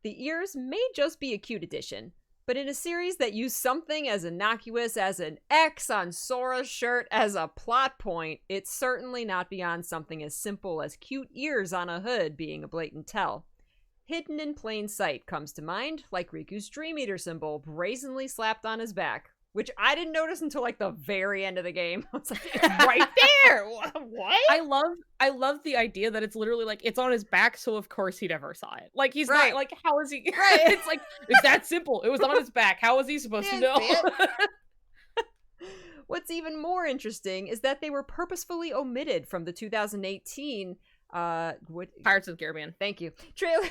The ears may just be a cute addition, but in a series that used something as innocuous as an X on Sora's shirt as a plot point, it's certainly not beyond something as simple as cute ears on a hood being a blatant tell. Hidden in plain sight comes to mind, like Riku's Dream Eater symbol brazenly slapped on his back, which I didn't notice until like the very end of the game. I was like, it's right there! What? I love the idea that it's literally like it's on his back, so of course he never saw it. Like he's Right. not like, how is he? Right. It's like it's that simple. It was on his back. How was he supposed to know? Didn't see What's even more interesting is that they were purposefully omitted from the 2018 Pirates of the Caribbean. Thank you. Trailer.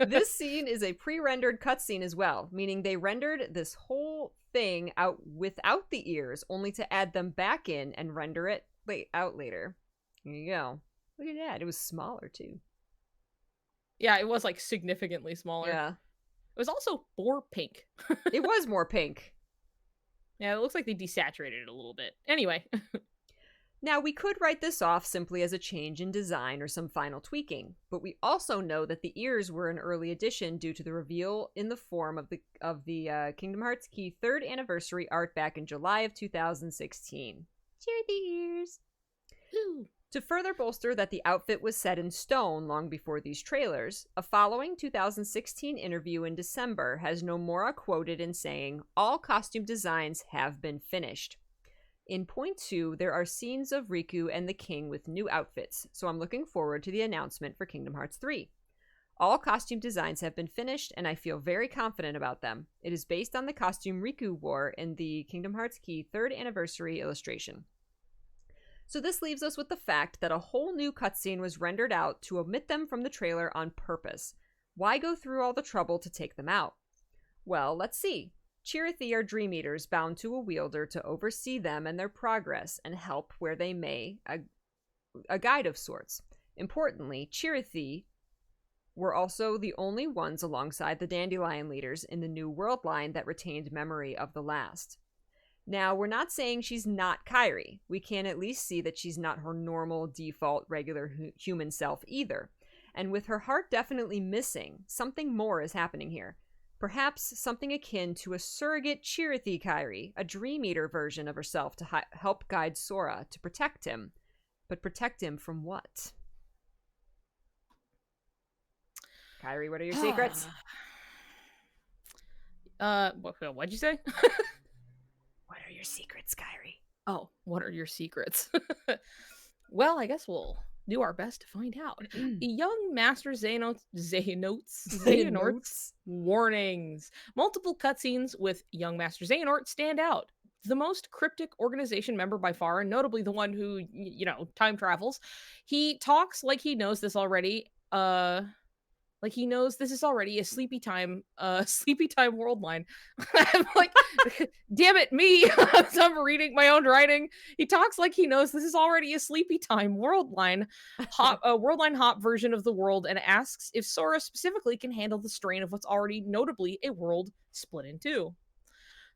This scene is a pre-rendered cutscene as well, meaning they rendered this whole thing out without the ears, only to add them back in and render it out later. There you go. Look at that. It was smaller too. Yeah, it was like significantly smaller. Yeah. It was also more pink. It was more pink. Yeah, it looks like they desaturated it a little bit. Anyway. Now, we could write this off simply as a change in design or some final tweaking, but we also know that the ears were an early addition due to the reveal in the form of the Kingdom Hearts Key 3rd anniversary art back in July of 2016. Cheer the ears! Ooh. To further bolster that the outfit was set in stone long before these trailers, a following 2016 interview in December has Nomura quoted in saying, "All costume designs have been finished. In point 2, there are scenes of Riku and the king with new outfits, so I'm looking forward to the announcement for Kingdom Hearts 3. All costume designs have been finished, and I feel very confident about them. It is based on the costume Riku wore in the Kingdom Hearts Key 3rd anniversary illustration." So this leaves us with the fact that a whole new cutscene was rendered out to omit them from the trailer on purpose. Why go through all the trouble to take them out? Well, let's see. Chirity are Dream Eaters bound to a wielder to oversee them and their progress and help where they may, a guide of sorts. Importantly, Chirity were also the only ones alongside the Dandelion leaders in the New World line that retained memory of the last. Now, we're not saying she's not Kairi. We can at least see that she's not her normal, default, regular human self either. And with her heart definitely missing, something more is happening here. Perhaps something akin to a surrogate Chirity Kairi, a Dream Eater version of herself to help guide Sora, to protect him. But protect him from what? Kairi, what are your secrets? What'd you say? What are your secrets, Kairi? Oh, what are your secrets? Well, I guess we'll do our best to find out. Young Master Xehanort's warnings. Multiple cutscenes with young Master Xehanort stand out. The most cryptic organization member by far, and notably the one who, time travels. He talks like he knows this already. Like he knows this is already a sleepy time world line. I'm like, damn it, me. I'm reading my own writing. He talks like he knows this is already a sleepy time world line hop version of the world, and asks if Sora specifically can handle the strain of what's already notably a world split in two.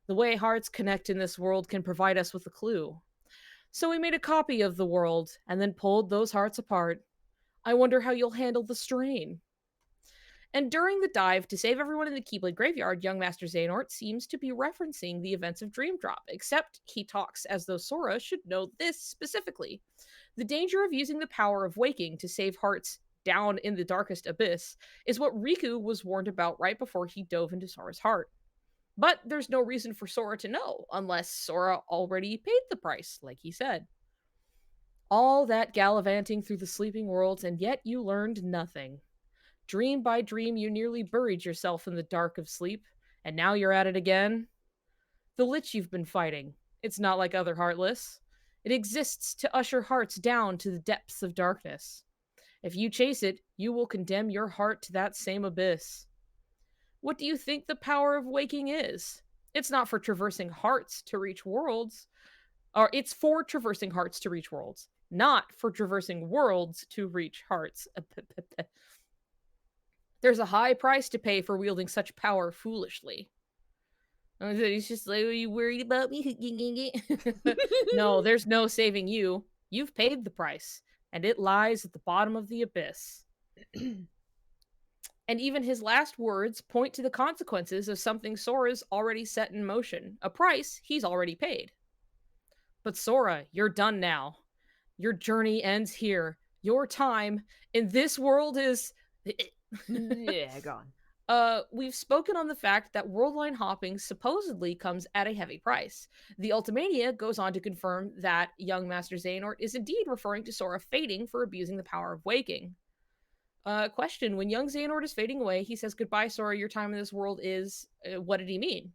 The way hearts connect in this world can provide us with a clue. So we made a copy of the world and then pulled those hearts apart. I wonder how you'll handle the strain. And during the dive to save everyone in the Keyblade graveyard, young Master Xehanort seems to be referencing the events of Dream Drop, except he talks as though Sora should know this specifically. The danger of using the power of waking to save hearts down in the darkest abyss is what Riku was warned about right before he dove into Sora's heart. But there's no reason for Sora to know, unless Sora already paid the price, like he said. All that gallivanting through the sleeping worlds, and yet you learned nothing. Dream by dream, you nearly buried yourself in the dark of sleep, and now you're at it again. The Lich you've been fighting, it's not like other Heartless. It exists to usher hearts down to the depths of darkness. If you chase it, you will condemn your heart to that same abyss. What do you think the power of waking is? It's not for traversing hearts to reach worlds. Or it's for traversing hearts to reach worlds, not for traversing worlds to reach hearts. There's a high price to pay for wielding such power foolishly. He's just like, are you worried about me? No, there's no saving you. You've paid the price, and it lies at the bottom of the abyss. And even his last words point to the consequences of something Sora's already set in motion, a price he's already paid. But Sora, you're done now. Your journey ends here. Your time in this world is... Yeah, gone. We've spoken on the fact that world line hopping supposedly comes at a heavy price. The Ultimania goes on to confirm that young Master Xehanort is indeed referring to Sora fading for abusing the power of waking. Question, when young Xehanort is fading away, he says, goodbye, Sora, your time in this world is... what did he mean?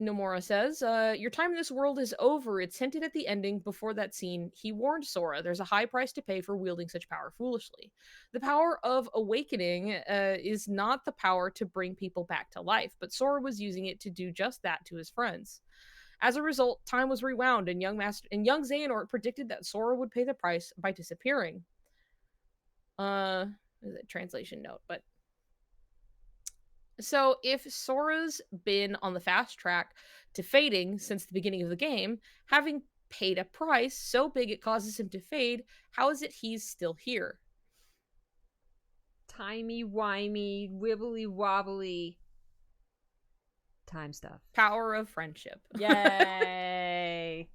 Nomura says, your time in this world is over. It's hinted at the ending before that scene. He warned Sora there's a high price to pay for wielding such power foolishly. The power of awakening is not the power to bring people back to life, but Sora was using it to do just that to his friends. As a result, time was rewound, and young Xehanort predicted that Sora would pay the price by disappearing. There's a translation note, but... So, if Sora's been on the fast track to fading since the beginning of the game, having paid a price so big it causes him to fade, how is it he's still here? Timey-wimey, wibbly-wobbly time stuff. Power of friendship. Yay!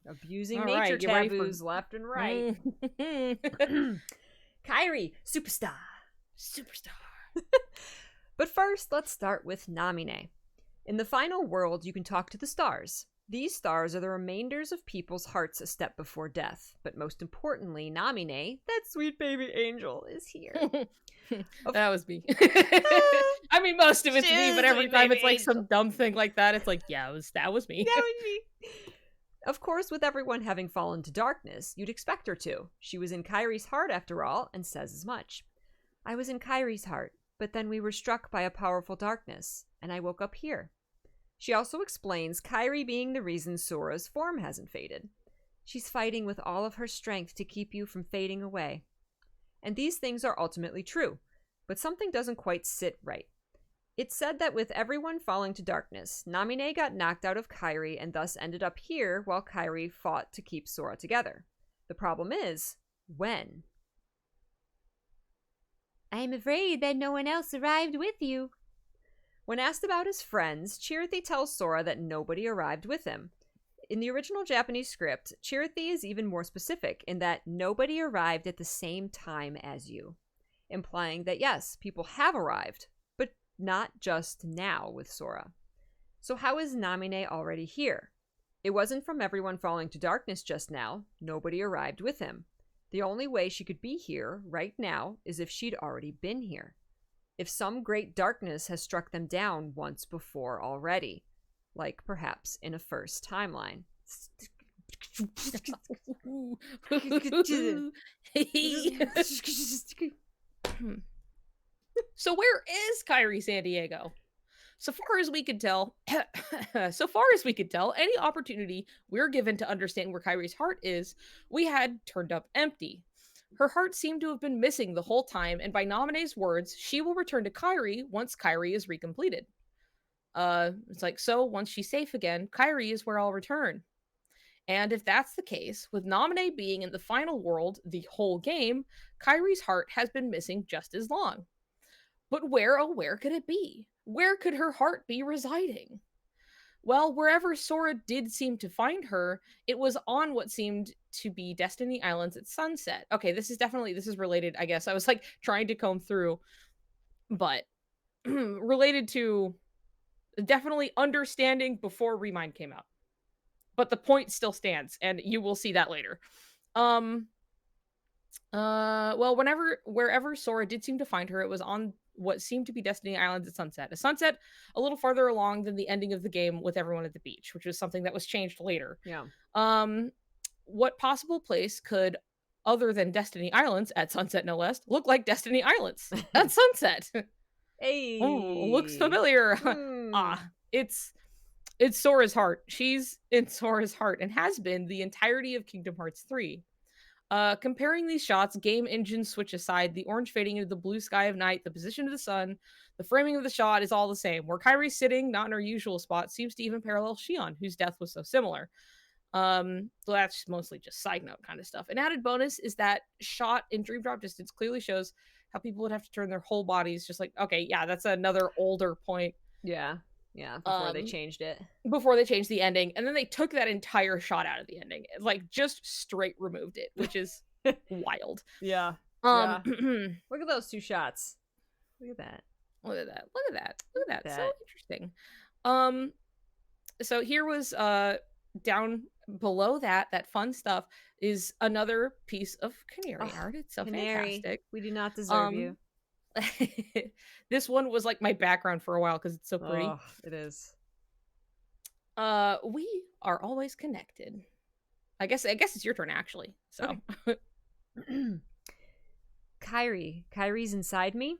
Abusing All nature right, you ready for- taboos left and right. Kairi, superstar. Superstar. But first, let's start with Namine. In the final world, you can talk to the stars. These stars are the remainders of people's hearts a step before death. But most importantly, Namine, that sweet baby angel, is here. That was me. I mean, most of it's me, but every time it's like some dumb thing like that, it's like, yeah, that was me. That was me. Of course, with everyone having fallen to darkness, you'd expect her to. She was in Kairi's heart, after all, and says as much. I was in Kairi's heart. But then we were struck by a powerful darkness, and I woke up here. She also explains Kairi being the reason Sora's form hasn't faded. She's fighting with all of her strength to keep you from fading away. And these things are ultimately true, but something doesn't quite sit right. It's said that with everyone falling to darkness, Namine got knocked out of Kairi and thus ended up here while Kairi fought to keep Sora together. The problem is, when? I'm afraid that no one else arrived with you. When asked about his friends, Chirity tells Sora that nobody arrived with him. In the original Japanese script, Chirity is even more specific in that nobody arrived at the same time as you, implying that yes, people have arrived, but not just now with Sora. So how is Namine already here? It wasn't from everyone falling to darkness just now. Nobody arrived with him. The only way she could be here right now is if she'd already been here. If some great darkness has struck them down once before already, like perhaps in a first timeline. So where is Kairi Sandiego? So far as we could tell, any opportunity we're given to understand where Kairi's heart is, we had turned up empty. Her heart seemed to have been missing the whole time, and by Namine's words, she will return to Kairi once Kairi is recompleted. It's like, so once she's safe again, Kairi is where I'll return. And if that's the case, with Naminé being in the final world the whole game, Kairi's heart has been missing just as long. But where, oh, where could it be? Where could her heart be residing? Well, wherever Sora did seem to find her, it was on what seemed to be Destiny Islands at sunset. Okay, this is related, I guess. I was like trying to comb through, but related to definitely understanding before Remind came out. But the point still stands, and you will see that later. Well, wherever Sora did seem to find her, it was on what seemed to be Destiny Islands at sunset. A sunset a little farther along than the ending of the game with everyone at the beach, which was something that was changed later. Yeah. What possible place could, other than Destiny Islands at sunset no less, look like Destiny Islands at sunset? Hey. Oh, looks familiar. It's Sora's heart. She's in Sora's heart and has been the entirety of Kingdom Hearts 3. Comparing these shots, game engine switch aside, the orange fading into the blue sky of night, the position of the sun, the framing of the shot is all the same. Where Kairi's sitting, not in her usual spot, seems to even parallel Xion, whose death was so similar. So that's mostly just side note kind of stuff. An added bonus is that shot in Dream Drop Distance clearly shows how people would have to turn their whole bodies, just like, okay, yeah, that's another older point. Yeah. Yeah, before they changed it. Before they changed the ending. And then they took that entire shot out of the ending. Like, just straight removed it, which is wild. Yeah. Yeah. Look at those two shots. Look at that. Look at that. Look at that. Look at that. So interesting. So here was down below that fun stuff is another piece of Canary art. It's so Canary, fantastic. we do not deserve you. This one was like my background for a while because it's so pretty. Oh, it is. We are always connected. I guess it's your turn actually. So okay. Kairi's inside me.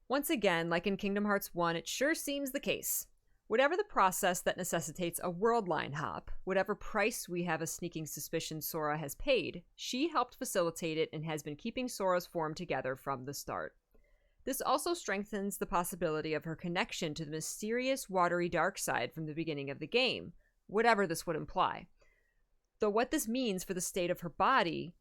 Once again, like in Kingdom Hearts 1, it sure seems the case. Whatever the process that necessitates a world line hop, whatever price we have a sneaking suspicion Sora has paid, she helped facilitate it and has been keeping Sora's form together from the start. This also strengthens the possibility of her connection to the mysterious watery dark side from the beginning of the game, whatever this would imply. Though what this means for the state of her body,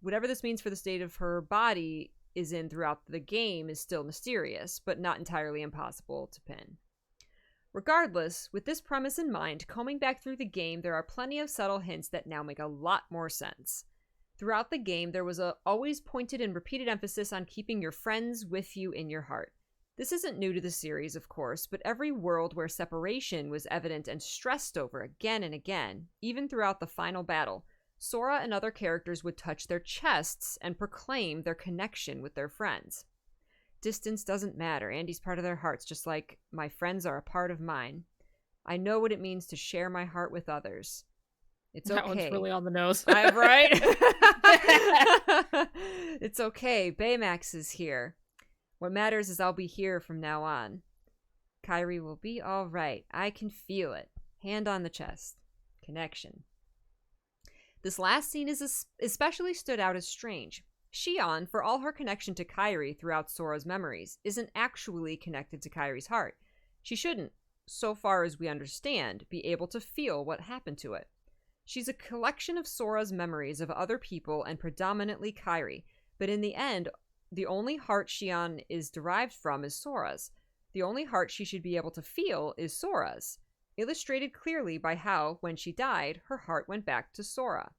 whatever this means for the state of her body is in throughout the game is still mysterious, but not entirely impossible to pin. Regardless, with this premise in mind, combing back through the game, there are plenty of subtle hints that now make a lot more sense. Throughout the game, there was a always pointed and repeated emphasis on keeping your friends with you in your heart. This isn't new to the series, of course, but every world where separation was evident and stressed over again and again, even throughout the final battle, Sora and other characters would touch their chests and proclaim their connection with their friends. Distance doesn't matter. Andy's part of their hearts, just like my friends are a part of mine. I know what it means to share my heart with others. It's okay. That one's really on the nose. Right? It's okay. Baymax is here. What matters is I'll be here from now on. Kairi will be all right. I can feel it. Hand on the chest. Connection. This last scene is especially stood out as strange. Xion, for all her connection to Kairi throughout Sora's memories, isn't actually connected to Kairi's heart. She shouldn't, so far as we understand, be able to feel what happened to it. She's a collection of Sora's memories of other people and predominantly Kairi, but in the end, the only heart Xion is derived from is Sora's. The only heart she should be able to feel is Sora's, illustrated clearly by how, when she died, her heart went back to Sora.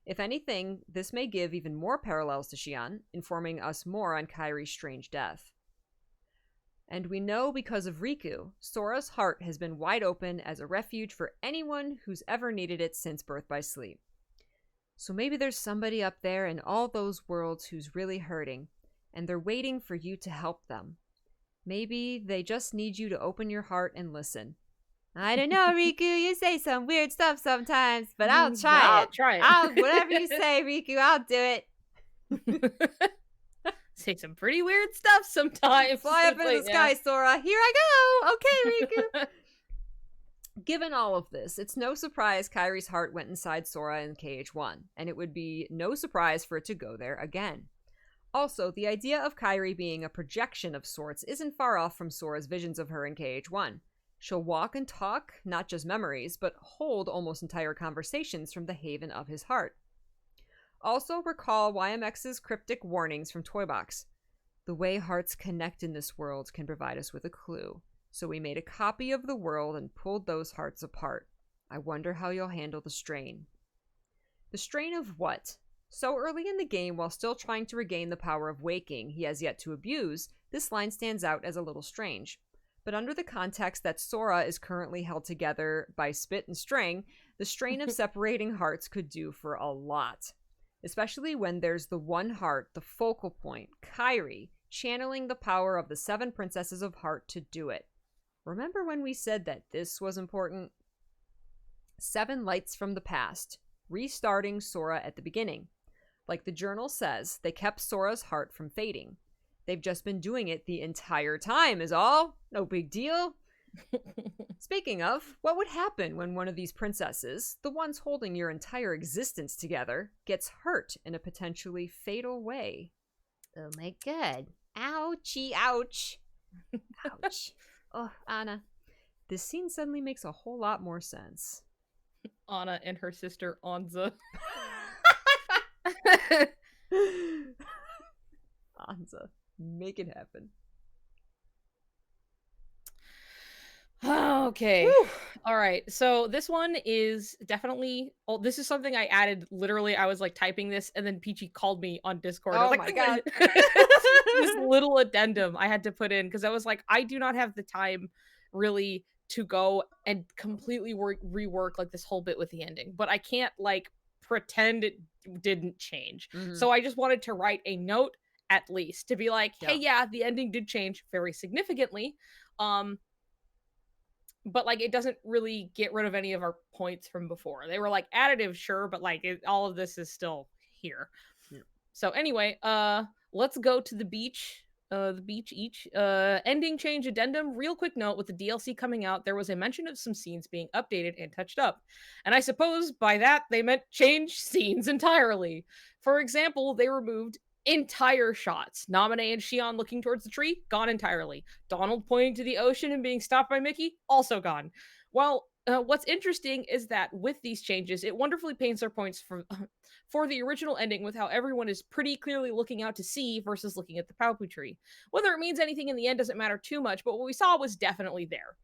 If anything, this may give even more parallels to Xion, informing us more on Kairi's strange death. And we know because of Riku, Sora's heart has been wide open as a refuge for anyone who's ever needed it since Birth by Sleep. So maybe there's somebody up there in all those worlds who's really hurting, and they're waiting for you to help them. Maybe they just need you to open your heart and listen. I don't know, Riku, you say some weird stuff sometimes, but I'll try it. I'll try it. Whatever you say, Riku, I'll do it. Say some pretty weird stuff sometimes. Fly up into the sky, Sora. Here I go. Okay, Riku. Given all of this, it's no surprise Kairi's heart went inside Sora in KH1, and it would be no surprise for it to go there again. Also, the idea of Kairi being a projection of sorts isn't far off from Sora's visions of her in KH1. She'll walk and talk, not just memories, but hold almost entire conversations from the haven of his heart. Also, recall YMX's cryptic warnings from Toy Box. The way hearts connect in this world can provide us with a clue, so we made a copy of the world and pulled those hearts apart. I wonder how you'll handle the strain. The strain of what? So early in the game, while still trying to regain the power of waking he has yet to abuse, this line stands out as a little strange. But under the context that Sora is currently held together by spit and string, the strain of separating hearts could do for a lot. Especially when there's the one heart, the focal point, Kairi, channeling the power of the 7 princesses of heart to do it. Remember when we said that this was important? 7 lights from the past, restarting Sora at the beginning. Like the journal says, they kept Sora's heart from fading. They've just been doing it the entire time is all. No big deal. Speaking of, what would happen when one of these princesses, the ones holding your entire existence together, gets hurt in a potentially fatal way? Oh my god. Ouchie, ouch. Ouch. Oh, Anna. This scene suddenly makes a whole lot more sense. Anna and her sister Anza. Anza. Make it happen. Okay. Whew. All right. So this one is definitely. Oh, this is something I added. Literally, I was like typing this, and then Peachy called me on Discord. I was Oh like, my god. this little addendum I had to put in because I was like, I do not have the time really to go and completely rework like this whole bit with the ending, but I can't like pretend it didn't change. Mhm. So I just wanted to write a note at least to be like, hey, Yeah. yeah, the ending did change very significantly. But like it doesn't really get rid of any of our points from before. They were like additive, sure, but like all of this is still here. Yeah. So anyway, let's go to the beach. Ending change addendum. Real quick note, with the DLC coming out, there was a mention of some scenes being updated and touched up. And I suppose by that they meant change scenes entirely. For example, they removed entire shots. Naminé and Xion looking towards the tree, gone entirely. Donald pointing to the ocean and being stopped by Mickey, also gone. Well, what's interesting is that with these changes, it wonderfully paints our points for the original ending with how everyone is pretty clearly looking out to sea versus looking at the Paupu tree. Whether it means anything in the end doesn't matter too much, but what we saw was definitely there.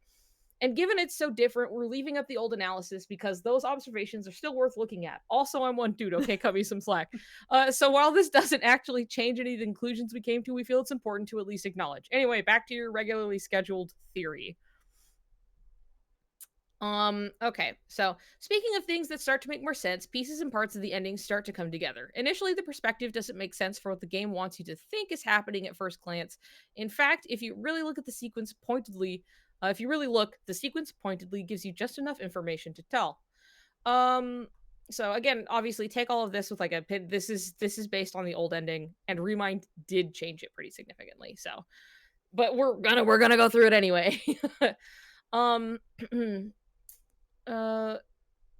And given it's so different, we're leaving up the old analysis because those observations are still worth looking at. Also, I'm one dude, okay? Cut me some slack. So while this doesn't actually change any of the conclusions we came to, we feel it's important to at least acknowledge. Anyway, back to your regularly scheduled theory. Okay, so speaking of things that start to make more sense, pieces and parts of the ending start to come together. Initially, the perspective doesn't make sense for what the game wants you to think is happening at first glance. In fact, if you really look at the sequence pointedly, the sequence pointedly gives you just enough information to tell. So again, obviously take all of this with like a pin. This is based on the old ending, and Remind did change it pretty significantly. So, but we're gonna go through it anyway.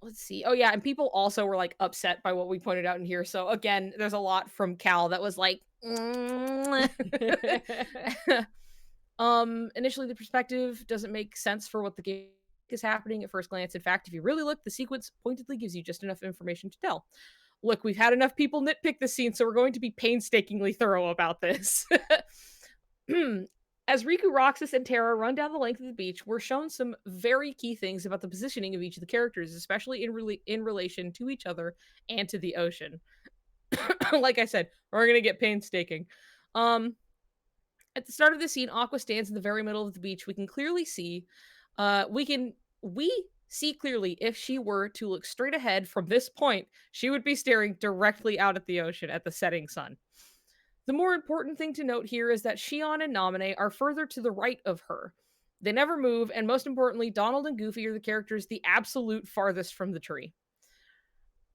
Let's see. Oh yeah, and people also were like upset by what we pointed out in here. So again, there's a lot from Cal that was like initially the perspective doesn't make sense for what the game is happening at first glance. In fact, if you really look, the sequence pointedly gives you just enough information to tell. Look, we've had enough people nitpick the scene, so we're going to be painstakingly thorough about this. As Riku, Roxas, and Terra run down the length of the beach, we're shown some very key things about the positioning of each of the characters, especially in relation to each other and to the ocean. Like I said, we're going to get painstaking. At the start of the scene, Aqua stands in the very middle of the beach. We can clearly see, we see clearly if she were to look straight ahead from this point, she would be staring directly out at the ocean at the setting sun. The more important thing to note here is that Xion and Naminé are further to the right of her. They never move, and most importantly, Donald and Goofy are the characters the absolute farthest from the tree.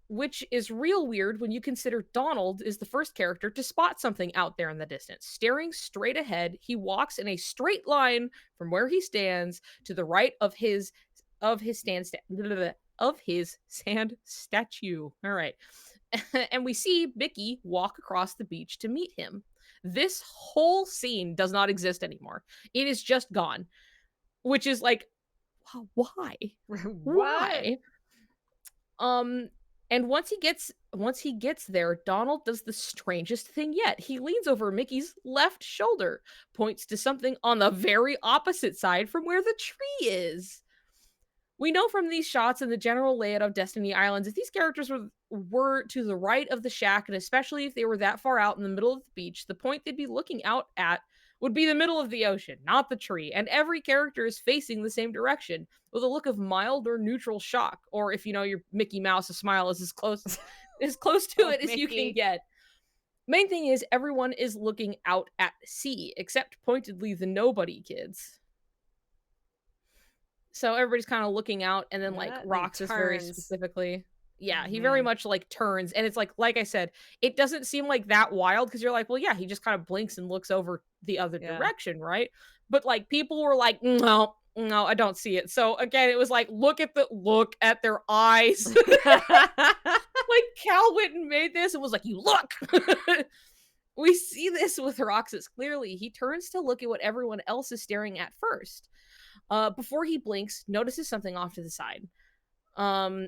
Which is real weird when you consider Donald is the first character to spot something out there in the distance. Staring straight ahead, he walks in a straight line from where he stands to the right of his sand statue. All right. And we see Mickey walk across the beach to meet him. This whole scene does not exist anymore. It is just gone, which is like Why? What? Why? And once he gets there, Donald does the strangest thing yet. He leans over Mickey's left shoulder, points to something on the very opposite side from where the tree is. We know from these shots and the general layout of Destiny Islands, if these characters were to the right of the shack, and especially if they were that far out in the middle of the beach, the point they'd be looking out at would be the middle of the ocean, not the tree. And every character is facing the same direction with a look of mild or neutral shock. Or if you know your Mickey Mouse, a smile is as close to it as you can get. Main thing is everyone is looking out at sea, except pointedly the nobody kids. So everybody's kind of looking out, and then like Roxas very specifically. Yeah, he very much like turns, and it's like I said, it doesn't seem like that wild because you're like, well, yeah, he just kind of blinks and looks over the other direction, right? But like people were like, no, I don't see it. So again, it was like, look at their eyes. Like Cal went and made this and was like, you look. We see this with Roxas clearly. He turns to look at what everyone else is staring at first. Before he blinks, notices something off to the side.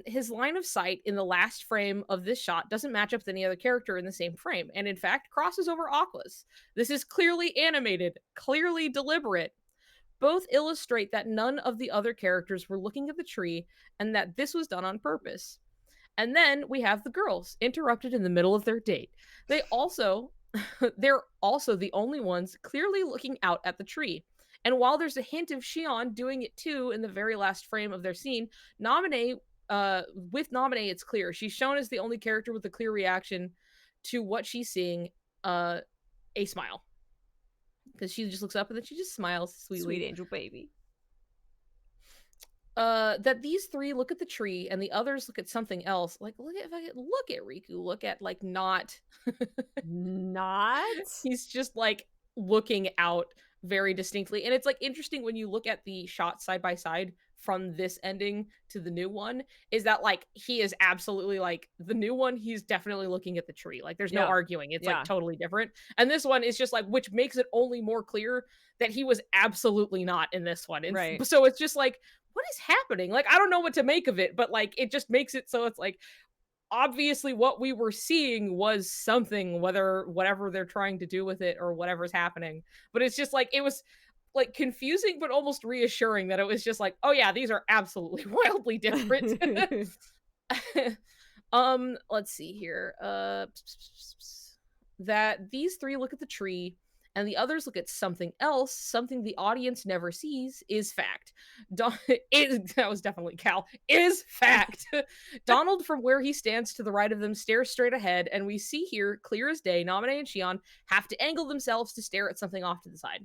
His line of sight in the last frame of this shot doesn't match up with any other character in the same frame, and in fact crosses over Aqua's. This is clearly animated, clearly deliberate. Both illustrate that none of the other characters were looking at the tree, and that this was done on purpose. And then we have the girls, interrupted in the middle of their date. They're also the only ones clearly looking out at the tree. And while there's a hint of Xion doing it too in the very last frame of their scene, Naminé, it's clear. She's shown as the only character with a clear reaction to what she's seeing, a smile. Because she just looks up and then she just smiles sweetly. Sweet angel baby. That these three look at the tree and the others look at something else. Like, look at Riku. Look at, like, not. He's just, like, looking out very distinctly. And it's like interesting when you look at the shots side by side from this ending to the new one, is that like he is absolutely like the new one, he's definitely looking at the tree. Like there's no arguing. It's like totally different. And this one is just like, which makes it only more clear that he was absolutely not in this one. And right. So it's just like, what is happening? Like, I don't know what to make of it, but like it just makes it so it's like obviously what we were seeing was something, whatever they're trying to do with it or whatever's happening. But it's just like, it was like confusing, but almost reassuring that it was just like, oh yeah, these are absolutely wildly different. Let's see here. That these three look at the tree and the others look at something else, something the audience never sees, is fact. That was definitely Cal. Is fact. Donald, from where he stands to the right of them, stares straight ahead, and we see here, clear as day, Naminé and Xion have to angle themselves to stare at something off to the side.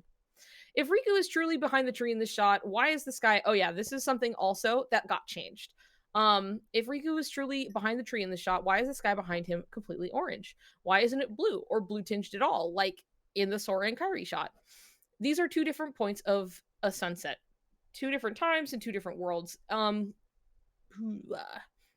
If Riku is truly behind the tree in this shot, why is the sky... Oh yeah, this is something also that got changed. If Riku is truly behind the tree in this shot, why is the sky behind him completely orange? Why isn't it blue or blue tinged at all, like in the Sora and Kairi shot? These are two different points of a sunset. Two different times and two different worlds. But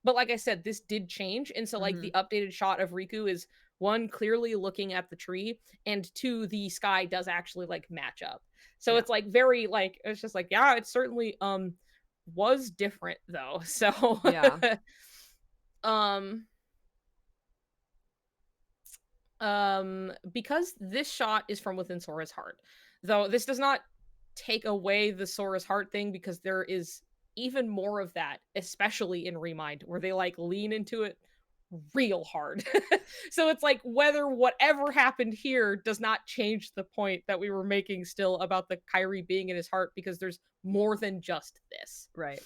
like I said, this did change, and so like the updated shot of Riku is one, clearly looking at the tree, and two, the sky does actually like match up. So it's like very like, it's just like, yeah, it certainly was different though. So yeah. Because this shot is from within Sora's heart, though this does not take away the Sora's heart thing, because there is even more of that, especially in Remind, where they like lean into it real hard. So it's like whatever happened here does not change the point that we were making still about the Kairi being in his heart, because there's more than just this. Right.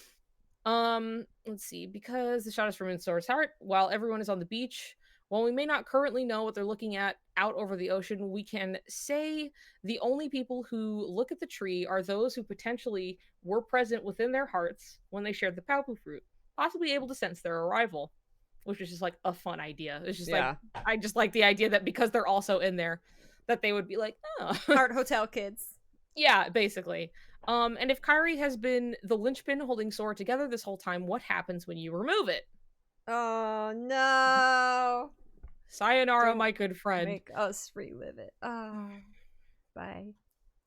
Let's see, because the shot is from in Sora's heart, while everyone is on the beach. While we may not currently know what they're looking at out over the ocean, we can say the only people who look at the tree are those who potentially were present within their hearts when they shared the Paupu fruit, possibly able to sense their arrival, which is just like a fun idea. It's just like, I just like the idea that because they're also in there, that they would be like, oh. Heart Hotel kids. Yeah, basically. And if Kairi has been the linchpin holding Sora together this whole time, what happens when you remove it? Oh no. Sayonara, my good friend. Make us relive it. Oh, bye.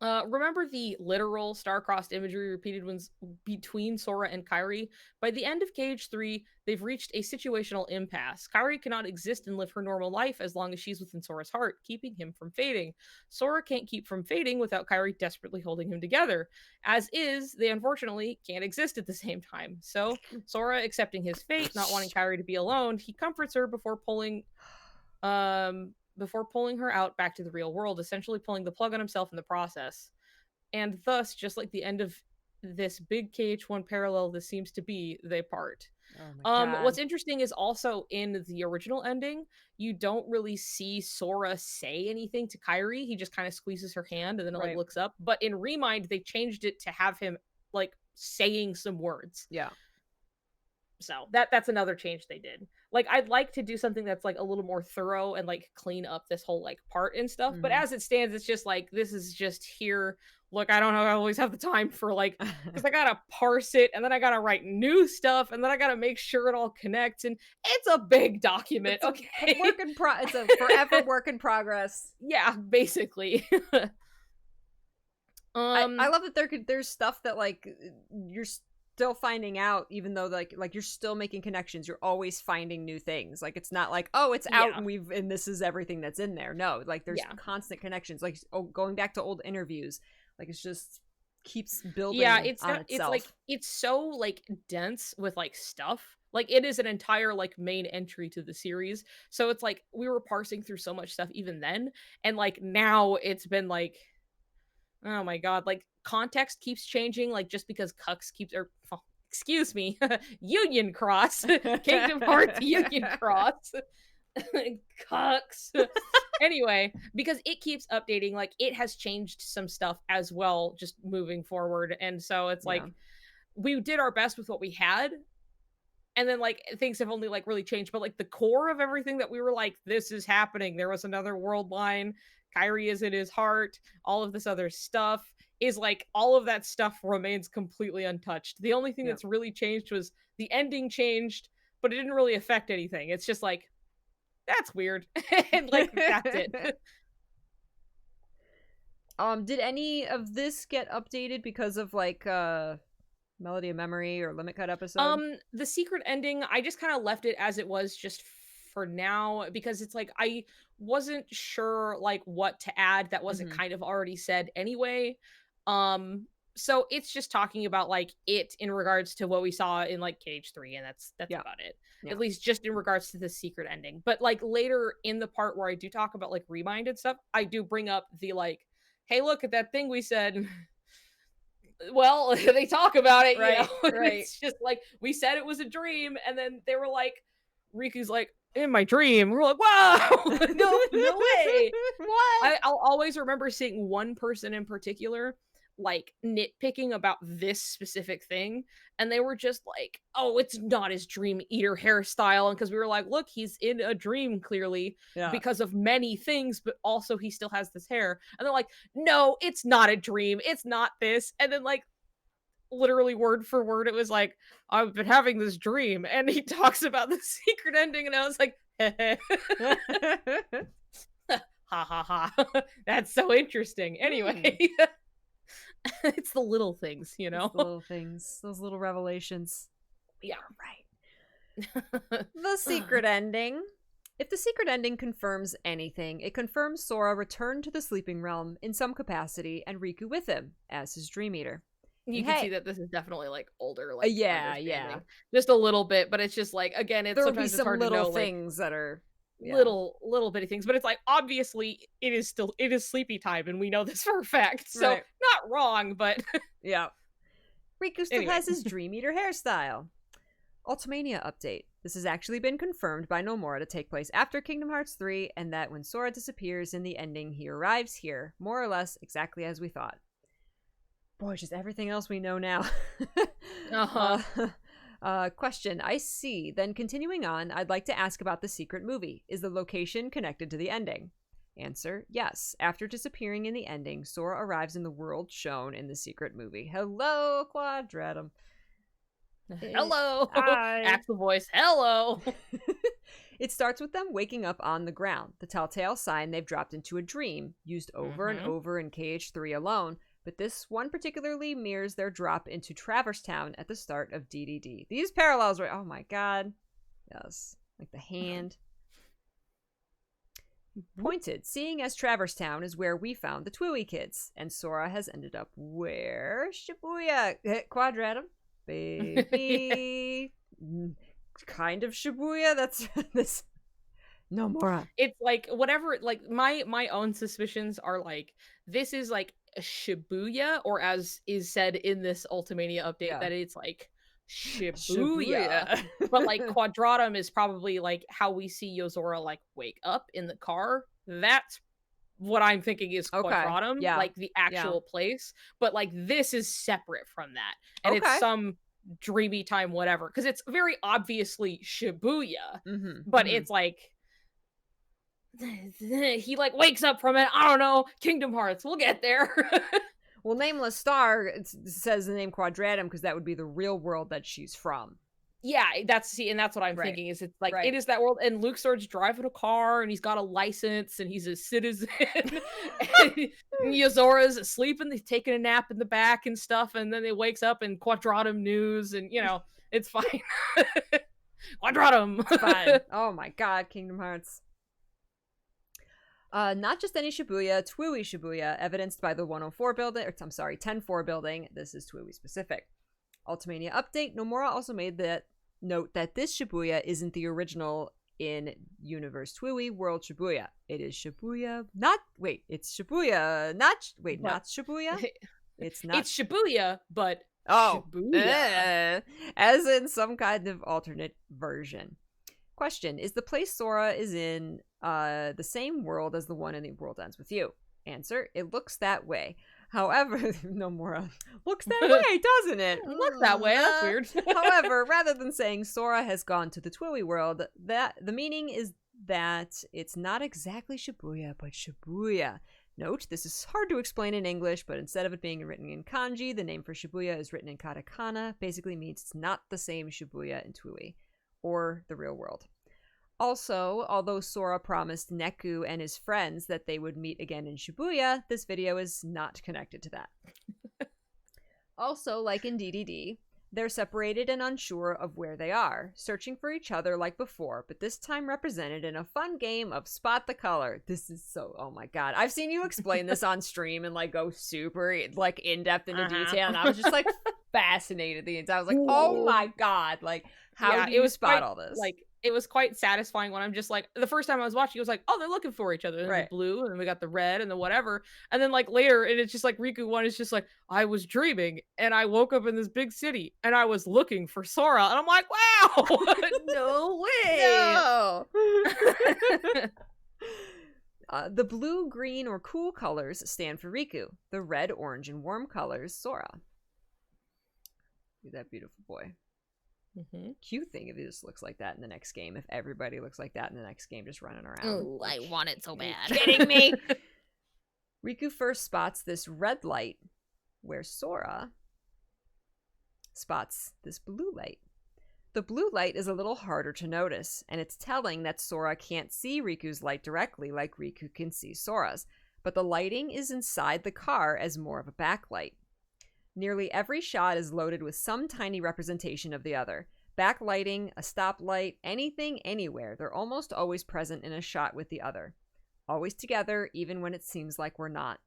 Remember the literal star-crossed imagery repeated ones between Sora and Kairi? By the end of Cage 3, they've reached a situational impasse. Kairi cannot exist and live her normal life as long as she's within Sora's heart, keeping him from fading. Sora can't keep from fading without Kairi desperately holding him together. As is, they unfortunately can't exist at the same time. So, Sora accepting his fate, not wanting Kairi to be alone, he comforts her before pulling her out back to the real world, essentially pulling the plug on himself in the process. And thus, just like the end of this big KH1 parallel this seems to be, they part. Oh my God. What's interesting is also in the original ending, you don't really see Sora say anything to Kairi. He just kind of squeezes her hand and then like Right. looks up. But in Remind, they changed it to have him like saying some words. Yeah. So that's another change they did. Like, I'd like to do something that's like a little more thorough and like clean up this whole like part and stuff. But Mhm. as it stands, it's just like, this is just here. Look, I don't know. I always have the time for like, because I gotta parse it and then I gotta write new stuff and then I gotta make sure it all connects. And it's a big document. It's Okay. it's a forever work in progress. Yeah, basically. I love that there's stuff that like you're still finding out, even though like you're still making connections. You're always finding new things. Like it's not like, oh, it's out Yeah. and this is everything that's in there. No, like there's Yeah. constant connections. Like going back to old interviews, like it's just keeps building. Yeah, on itself. it's like it's so like dense with like stuff. Like it is an entire like main entry to the series. So it's like we were parsing through so much stuff even then, and like now it's been like, oh my god, like context keeps changing. Like just because Cucks keeps excuse me, Union Cross, Kingdom Hearts Union Cross. Cucks. Anyway, because it keeps updating, like it has changed some stuff as well, just moving forward. And so it's like we did our best with what we had. And then like things have only like really changed, but like the core of everything that we were like, this is happening. There was another world line. Kairi is in his heart. All of this other stuff is like all of that stuff remains completely untouched. The only thing that's really changed was the ending changed, but it didn't really affect anything. It's just like, that's weird. And like that's it. Did any of this get updated because of like Melody of Memory or Limit Cut episode? The secret ending, I just kind of left it as it was just for now, because it's like I wasn't sure like what to add that wasn't kind of already said anyway. So it's just talking about like it in regards to what we saw in like Cage 3, and that's about it. Yeah. At least just in regards to the secret ending. But like later in the part where I do talk about like Remind and stuff, I do bring up the like, hey, look at that thing we said. Well, they talk about it, Right, you know? right. It's just like, we said it was a dream, and then they were like, Riku's like, in my dream. We're like, wow, no way. What? I'll always remember seeing one person in particular like nitpicking about this specific thing, and they were just like, oh, it's not his dream eater hairstyle. And because we were like, look, he's in a dream clearly because of many things, but also he still has this hair. And they're like, no, it's not a dream, it's not this. And then like literally word for word it was like, I've been having this dream, and he talks about the secret ending, and I was like, ha ha ha, that's so interesting. Anyway. It's the little things, you know? It's the little things, those little revelations. Yeah. Right. The secret ending. If the secret ending confirms anything, it confirms Sora returned to the sleeping realm in some capacity and Riku with him as his Dream Eater. You can see that this is definitely like older, like yeah, just a little bit, but it's just like, again, it's sometimes it's hard to know little things that are little bitty things, but it's like obviously it is sleepy time, and we know this for a fact, so not wrong, but yeah. Riku still has his Dream Eater hairstyle. Ultimania update. This has actually been confirmed by Nomura to take place after Kingdom Hearts 3, and that when Sora disappears in the ending, he arrives here, more or less exactly as we thought. Boy, just everything else we know now. Question, I see. Then continuing on, I'd like to ask about the secret movie. Is the location connected to the ending? Answer, yes. After disappearing in the ending, Sora arrives in the world shown in the secret movie. Hello, Quadratum. Hello. Hi. Axel voice. Hello. It starts with them waking up on the ground, the telltale sign they've dropped into a dream, used over and over in KH3 alone, but this one particularly mirrors their drop into Traverse Town at the start of DDD. These parallels are, oh my god. Yes. Like the hand. Pointed, seeing as Traverse Town is where we found the Twiwi kids, and Sora has ended up where? Shibuya. Quadratum. Baby. Kind of Shibuya. That's this. Nomura. It's like whatever. Like my own suspicions are like this is like a Shibuya, or as is said in this Ultimania update, that it's like Shibuya. But like Quadratum is probably like how we see Yozora like wake up in the car. That's what I'm thinking is Quadratum, like the actual place. But like this is separate from that, and it's some dreamy time whatever, because it's very obviously Shibuya, but it's like he like wakes up from it. I don't know, Kingdom Hearts, we'll get there. Well, Nameless Star says the name Quadratum because that would be the real world that she's from. Yeah, that's what I'm thinking is it's like it is that world, and Luke starts driving a car and he's got a license and he's a citizen. And Yozora's asleep and he's taking a nap in the back and stuff, and then he wakes up and Quadratum news, and you know, it's fine. Quadratum. It's fine. Oh my god, Kingdom Hearts. Not just any Shibuya, Twiwi Shibuya, evidenced by the 104 building, or I'm sorry, 10-4 building. This is Twiwi specific. Ultimania update, Nomura also made that note that this Shibuya isn't the original in Universe Twiwi World Shibuya. It is Shibuya, it's Shibuya, not Shibuya? It's not. It's Shibuya, but Shibuya. As in some kind of alternate version. Question, is the place Sora is in the same world as the one in The World Ends With You? Answer, it looks that way. However, Nomura, looks that way, doesn't it? Looks that way, that's weird. However, rather than saying Sora has gone to the Twiwi world, that the meaning is that it's not exactly Shibuya, but Shibuya. Note, this is hard to explain in English, but instead of it being written in kanji, the name for Shibuya is written in katakana. Basically means it's not the same Shibuya in Twiwi, or the real world. Also, although Sora promised Niku and his friends that they would meet again in Shibuya, this video is not connected to that. Also, like in DDD, they're separated and unsure of where they are, searching for each other like before, but this time represented in a fun game of Spot the Color. This is so, oh my god. I've seen you explain this on stream and like go super like in-depth into detail, and I was just like fascinated the entire. I was like, oh my god, like how do you spot all this? Like, it was quite satisfying when I'm just like, the first time I was watching, it was like, oh, they're looking for each other. And the blue, and then we got the red and the whatever. And then like later, and it's just like Riku one is just like, I was dreaming and I woke up in this big city and I was looking for Sora. And I'm like, wow, no way. No. The blue, green, or cool colors stand for Riku. The red, orange, and warm colors, Sora. Look at that beautiful boy. Cute thing if it just looks like that in the next game. If everybody looks like that in the next game, just running around. Oh, I want it so bad. Are you kidding me? Riku first spots this red light, where Sora spots this blue light. The blue light is a little harder to notice, and it's telling that Sora can't see Riku's light directly like Riku can see Sora's, but the lighting is inside the car as more of a backlight. Nearly every shot is loaded with some tiny representation of the other. Backlighting, a stoplight, anything, anywhere. They're almost always present in a shot with the other. Always together, even when it seems like we're not.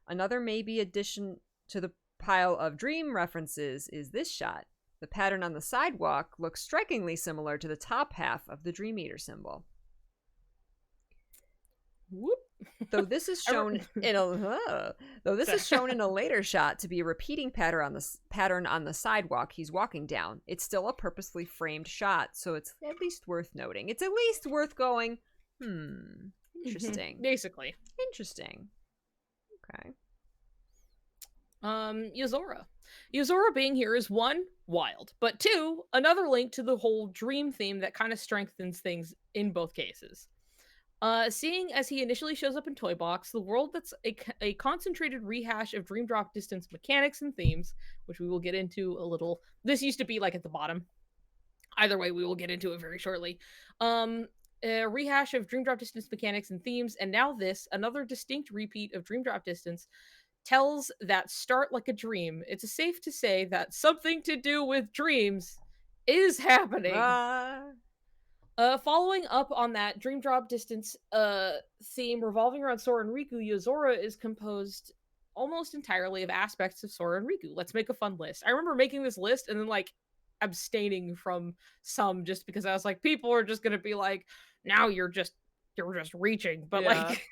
Another maybe addition to the pile of dream references is this shot. The pattern on the sidewalk looks strikingly similar to the top half of the Dream Eater symbol. Whoop. Though this is shown in a later shot to be a repeating pattern on the sidewalk he's walking down, it's still a purposely framed shot, so it's at least worth noting. It's at least worth going, interesting. Basically. Interesting. Okay. Yozora. Yozora being here is one, wild, but two, another link to the whole dream theme that kind of strengthens things in both cases. Seeing as he initially shows up in Toy Box, the world that's a concentrated rehash of Dream Drop Distance mechanics and themes, which we will get into a little. This used to be like at the bottom. Either way, we will get into it very shortly. A rehash of Dream Drop Distance mechanics and themes, and now this, another distinct repeat of Dream Drop Distance, tells that start like a dream. It's safe to say that something to do with dreams is happening. Following up on that Dream Drop Distance theme revolving around Sora and Riku, Yozora is composed almost entirely of aspects of Sora and Riku. Let's make a fun list. I remember making this list and then like abstaining from some just because I was like, people are just gonna be like, now you're just reaching. But like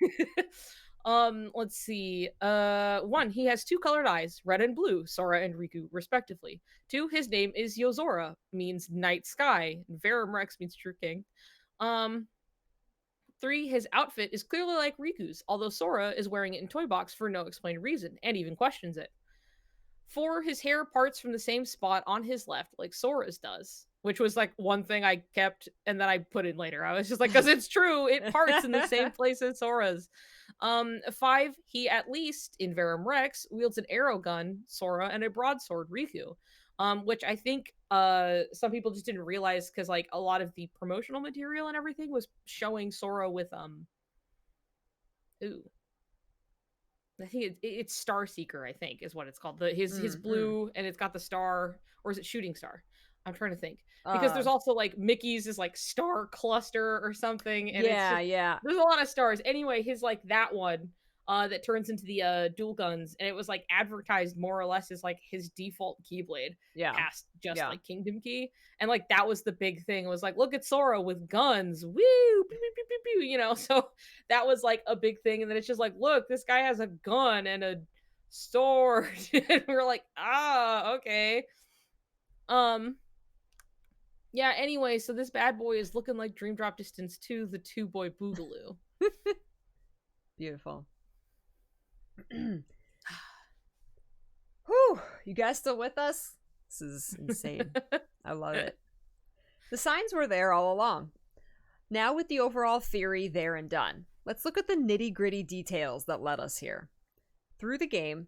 let's see. 1, he has 2 colored eyes, red and blue, Sora and Riku, respectively. 2, his name is Yozora, means night sky. Verum Rex means true king. 3, his outfit is clearly like Riku's, although Sora is wearing it in Toy Box for no explained reason, and even questions it. 4, his hair parts from the same spot on his left, like Sora's does, which was like one thing I kept and then I put in later. I was just like, because it's true, it parts in the same place as Sora's. 5, he at least in Verum Rex wields an arrow gun, Sora, and a broadsword, Riku. Which I think some people just didn't realize because like a lot of the promotional material and everything was showing Sora with I think it's Star Seeker, I think, is what it's called. His blue, and it's got the star, or is it Shooting Star? I'm trying to think. Because there's also like Mickey's is like Star Cluster or something. And there's a lot of stars. Anyway, his like that one that turns into the dual guns, and it was like advertised more or less as like his default Keyblade. Past just like Kingdom Key. And like that was the big thing. It was like, look at Sora with guns. Woo! Pew, pew, pew, pew, pew, you know, so that was like a big thing. And then it's just like, look, this guy has a gun and a sword. And we were like, okay. Yeah, anyway, so this bad boy is looking like Dream Drop Distance 2, the 2-boy Boogaloo. Beautiful. Whew, you guys still with us? This is insane. I love it. The signs were there all along. Now with the overall theory there and done, let's look at the nitty-gritty details that led us here. Through the game,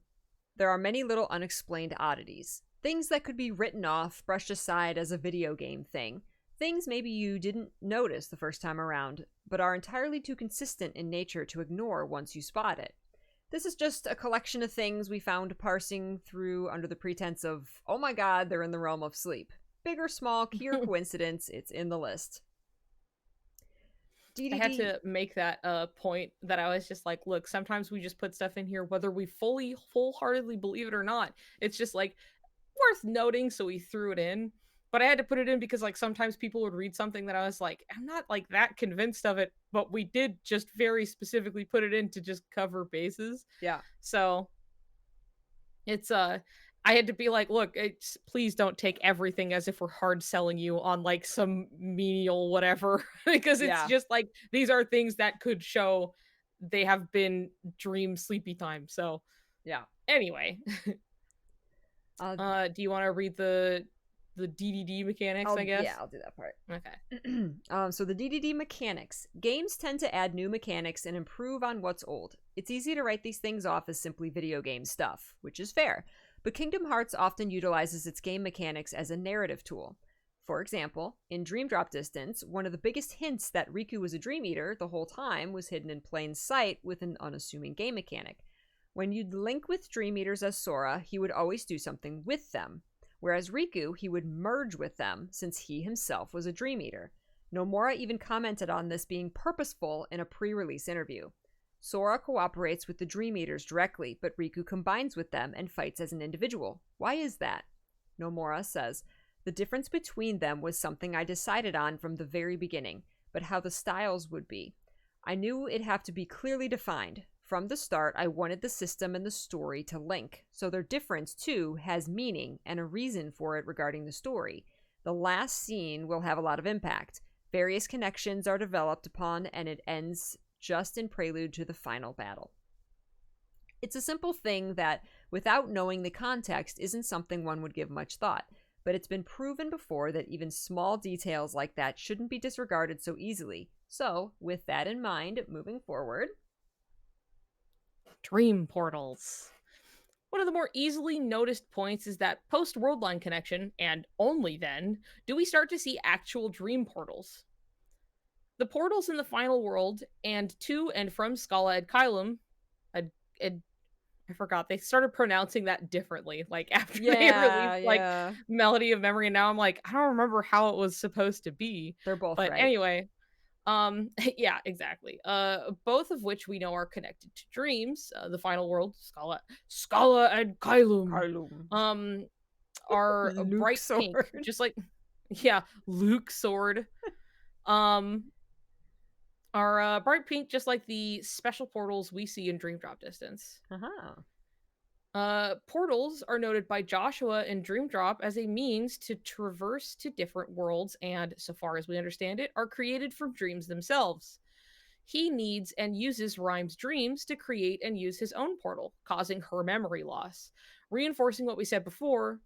there are many little unexplained oddities. Things that could be written off, brushed aside as a video game thing. Things maybe you didn't notice the first time around, but are entirely too consistent in nature to ignore once you spot it. This is just a collection of things we found parsing through under the pretense of, oh my god, they're in the realm of sleep. Big or small, key or coincidence, it's in the list. I had to make that point that I was just like, look, sometimes we just put stuff in here, whether we wholeheartedly believe it or not. It's just like worth noting, so we threw it in. But I had to put it in because like sometimes people would read something that I was like, I'm not like that convinced of it, but we did just very specifically put it in to just cover bases. Yeah. So it's I had to be like, look, please don't take everything as if we're hard selling you on like some menial whatever, because it's just like these are things that could show they have been dream sleepy time. So yeah. Anyway, do you want to read the DDD mechanics, I guess? Yeah, I'll do that part. Okay. So the DDD mechanics. Games tend to add new mechanics and improve on what's old. It's easy to write these things off as simply video game stuff, which is fair. But Kingdom Hearts often utilizes its game mechanics as a narrative tool. For example, in Dream Drop Distance, one of the biggest hints that Riku was a Dream Eater the whole time was hidden in plain sight with an unassuming game mechanic. When you'd link with Dream Eaters as Sora, he would always do something with them. Whereas Riku, he would merge with them since he himself was a Dream Eater. Nomura even commented on this being purposeful in a pre-release interview. Sora cooperates with the Dream Eaters directly, but Riku combines with them and fights as an individual. Why is that? Nomura says, the difference between them was something I decided on from the very beginning, but how the styles would be. I knew it'd have to be clearly defined. From the start, I wanted the system and the story to link, so their difference, too, has meaning and a reason for it regarding the story. The last scene will have a lot of impact. Various connections are developed upon, and it ends just in prelude to the final battle. It's a simple thing that, without knowing the context, isn't something one would give much thought, but it's been proven before that even small details like that shouldn't be disregarded so easily. So, with that in mind, moving forward... Dream portals. One of the more easily noticed points is that post-Worldline connection, and only then, do we start to see actual dream portals. The portals in the final world and to and from Scala ad Kylum, I forgot, they started pronouncing that differently, like after they released like Melody of Memory, and now I'm like, I don't remember how it was supposed to be. They're both But right. anyway, yeah, exactly. Both of which we know are connected to dreams. The final world, Scala and Kylum, are a Luke bright sword. pink, just like Luke sword. Are bright pink, just like the special portals we see in Dream Drop Distance. Portals are noted by Joshua in Dream Drop as a means to traverse to different worlds and, so far as we understand it, are created from dreams themselves. He needs and uses Rhyme's dreams to create and use his own portal, causing her memory loss. Reinforcing what we said before,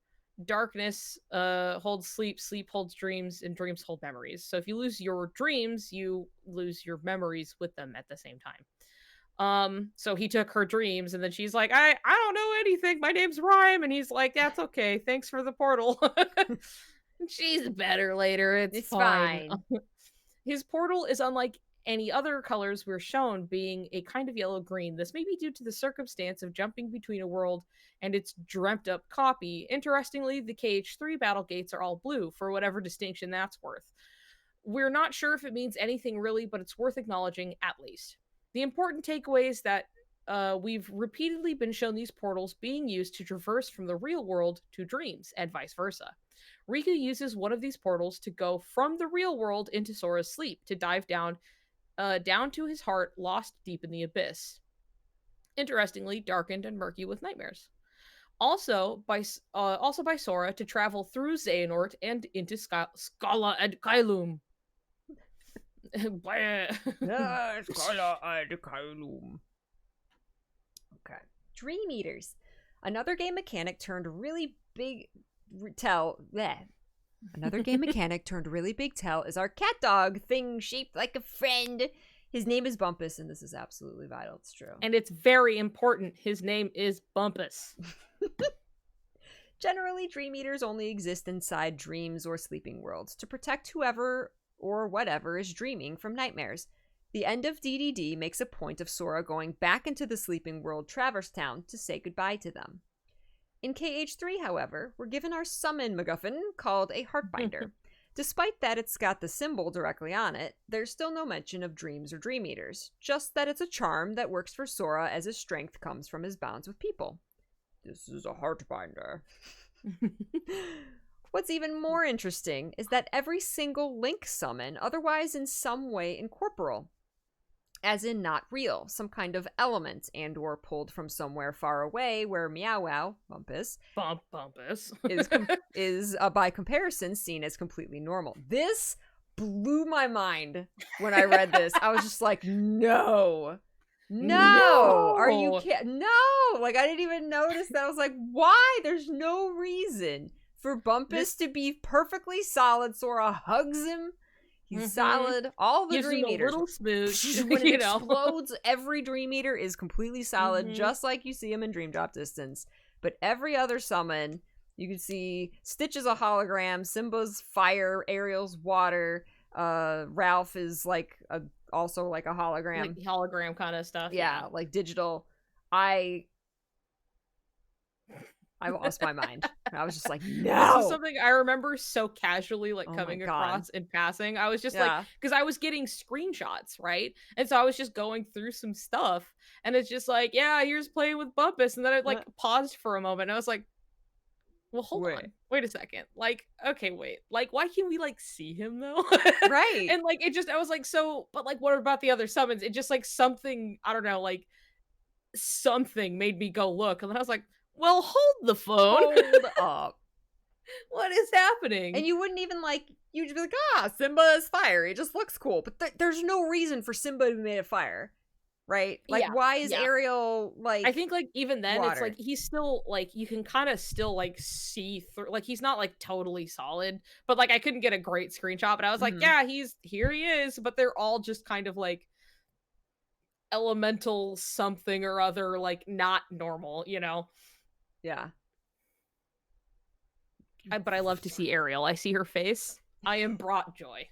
darkness holds sleep, sleep holds dreams, and dreams hold memories. So if you lose your dreams, you lose your memories with them at the same time. So he took her dreams, and then she's like, I don't know anything, my name's Rhyme, and he's like, that's okay, thanks for the portal. She's better later, it's fine. His portal is unlike any other colors we're shown, being a kind of yellow-green. This may be due to the circumstance of jumping between a world and its dreamt-up copy. Interestingly, the KH3 battle gates are all blue, for whatever distinction that's worth. We're not sure if it means anything really, but it's worth acknowledging at least. The important takeaway is that we've repeatedly been shown these portals being used to traverse from the real world to dreams, and vice versa. Riku uses one of these portals to go from the real world into Sora's sleep, to dive down to his heart, lost deep in the abyss. Interestingly, darkened and murky with nightmares. Also by Sora to travel through Xehanort and into Scala ad Kylum. Scala ad Kylum. Okay. Dream Eaters. Another game mechanic turned really big tell. Another game mechanic turned really big tell is our cat dog thing shaped like a friend. His name is Bumpus, and this is absolutely vital. It's true. And it's very important. His name is Bumpus. Generally, Dream Eaters only exist inside dreams or sleeping worlds to protect whoever or whatever is dreaming from nightmares. The end of DDD makes a point of Sora going back into the sleeping world Traverse Town to say goodbye to them. In KH3, however, we're given our summon MacGuffin called a Heartbinder. Despite that it's got the symbol directly on it, there's still no mention of dreams or Dream Eaters, just that it's a charm that works for Sora as his strength comes from his bonds with people. This is a Heartbinder. What's even more interesting is that every single Link summon otherwise in some way incorporeal, as in not real, some kind of element and or pulled from somewhere far away where Meow Wow, Bumpus, is by comparison seen as completely normal. This blew my mind when I read this. I was just like, no, are you kidding? No, like I didn't even notice that. I was like, why? There's no reason for Bumpus to be perfectly solid. Sora hugs him. He's solid. All the Dream Eaters. Little smooth. When it explodes, every Dream Eater is completely solid, just like you see him in Dream Drop Distance. But every other summon, you can see Stitch is a hologram, Simba's fire, Ariel's water, Ralph is like also like a hologram. Like hologram kind of stuff. Yeah, like digital. I lost my mind. I was just like, no. This is something I remember so casually, like, coming across in passing. I was just like, because I was getting screenshots, right? And so I was just going through some stuff, and it's just like, yeah, here's playing with Bumpus. And then I like paused for a moment, and I was like, well, hold on. Wait a second. Like, okay, wait. Like, why can't we like see him though? Right. And like, I was like, so, but like, what about the other summons? It just like something, I don't know, like something made me go look. And then I was like, well, hold the phone. Hold up. What is happening? And you wouldn't even like, you'd be like, Simba is fire. It just looks cool. But there's no reason for Simba to be made of fire. Right? Like, why is Ariel like, I think like even then water? It's like he's still like, you can kind of still like see through, like he's not like totally solid, but like I couldn't get a great screenshot, but I was like, yeah, here he is, but they're all just kind of like elemental something or other, like not normal, you know? Yeah. But I love to see Ariel. I see her face. I am brought joy.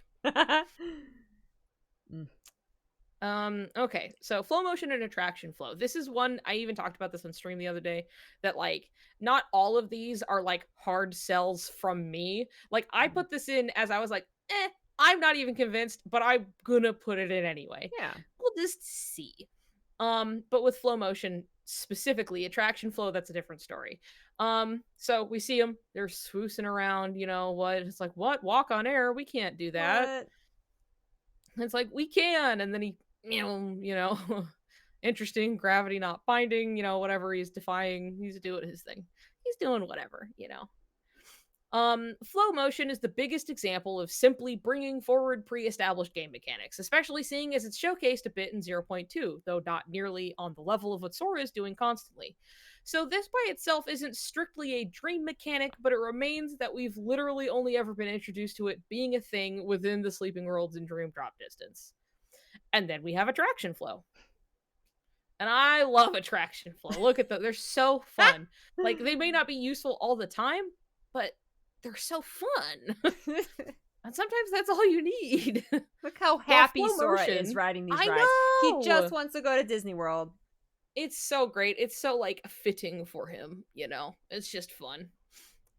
Okay, so flow motion and attraction flow. This is one, I even talked about this on stream the other day, that like not all of these are like hard sells from me. Like I put this in as I was like, I'm not even convinced, but I'm gonna put it in anyway. Yeah. We'll just see. But with flow motion specifically, attraction flow, that's a different story. So we see them, they're swoosing around, you know what? It's like, what? Walk on air? We can't do that. What? It's like, we can, and then he, you know, interesting, gravity not binding, you know, whatever he's defying, he's doing his thing. He's doing whatever, you know. Flow motion is the biggest example of simply bringing forward pre-established game mechanics, especially seeing as it's showcased a bit in 0.2, though not nearly on the level of what Sora is doing constantly. So this by itself isn't strictly a dream mechanic, but it remains that we've literally only ever been introduced to it being a thing within the Sleeping Worlds in Dream Drop distance. And then we have attraction flow. And I love attraction flow. Look at them. They're so fun. Like, they may not be useful all the time, but they're so fun. And sometimes that's all you need. Look how happy Flow Sora motion, is riding these I rides. know! He just wants to go to Disney World. It's so great. It's so, like, fitting for him, you know? It's just fun.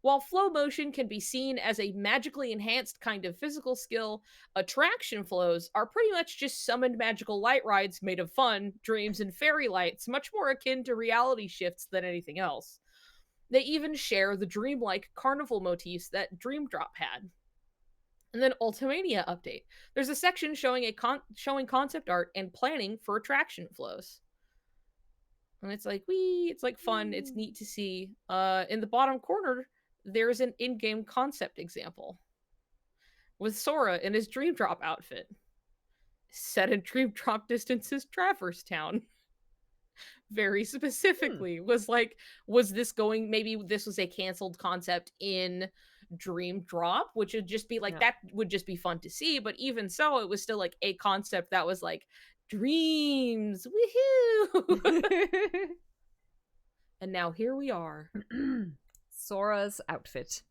While flow motion can be seen as a magically enhanced kind of physical skill, attraction flows are pretty much just summoned magical light rides made of fun, dreams, and fairy lights, much more akin to reality shifts than anything else. They even share the dreamlike carnival motifs that Dream Drop had. And then Ultimania update. There's a section showing showing concept art and planning for attraction flows. And it's like, it's like fun, it's neat to see. In the bottom corner, there's an in-game concept example with Sora in his Dream Drop outfit, set in Dream Drop Distance's Traverse Town. Very specifically, was this going, maybe this was a canceled concept in Dream Drop, which would just be like, that would just be fun to see, but even so, it was still like a concept that was like, dreams, woohoo! And now here we are. Sora's outfit.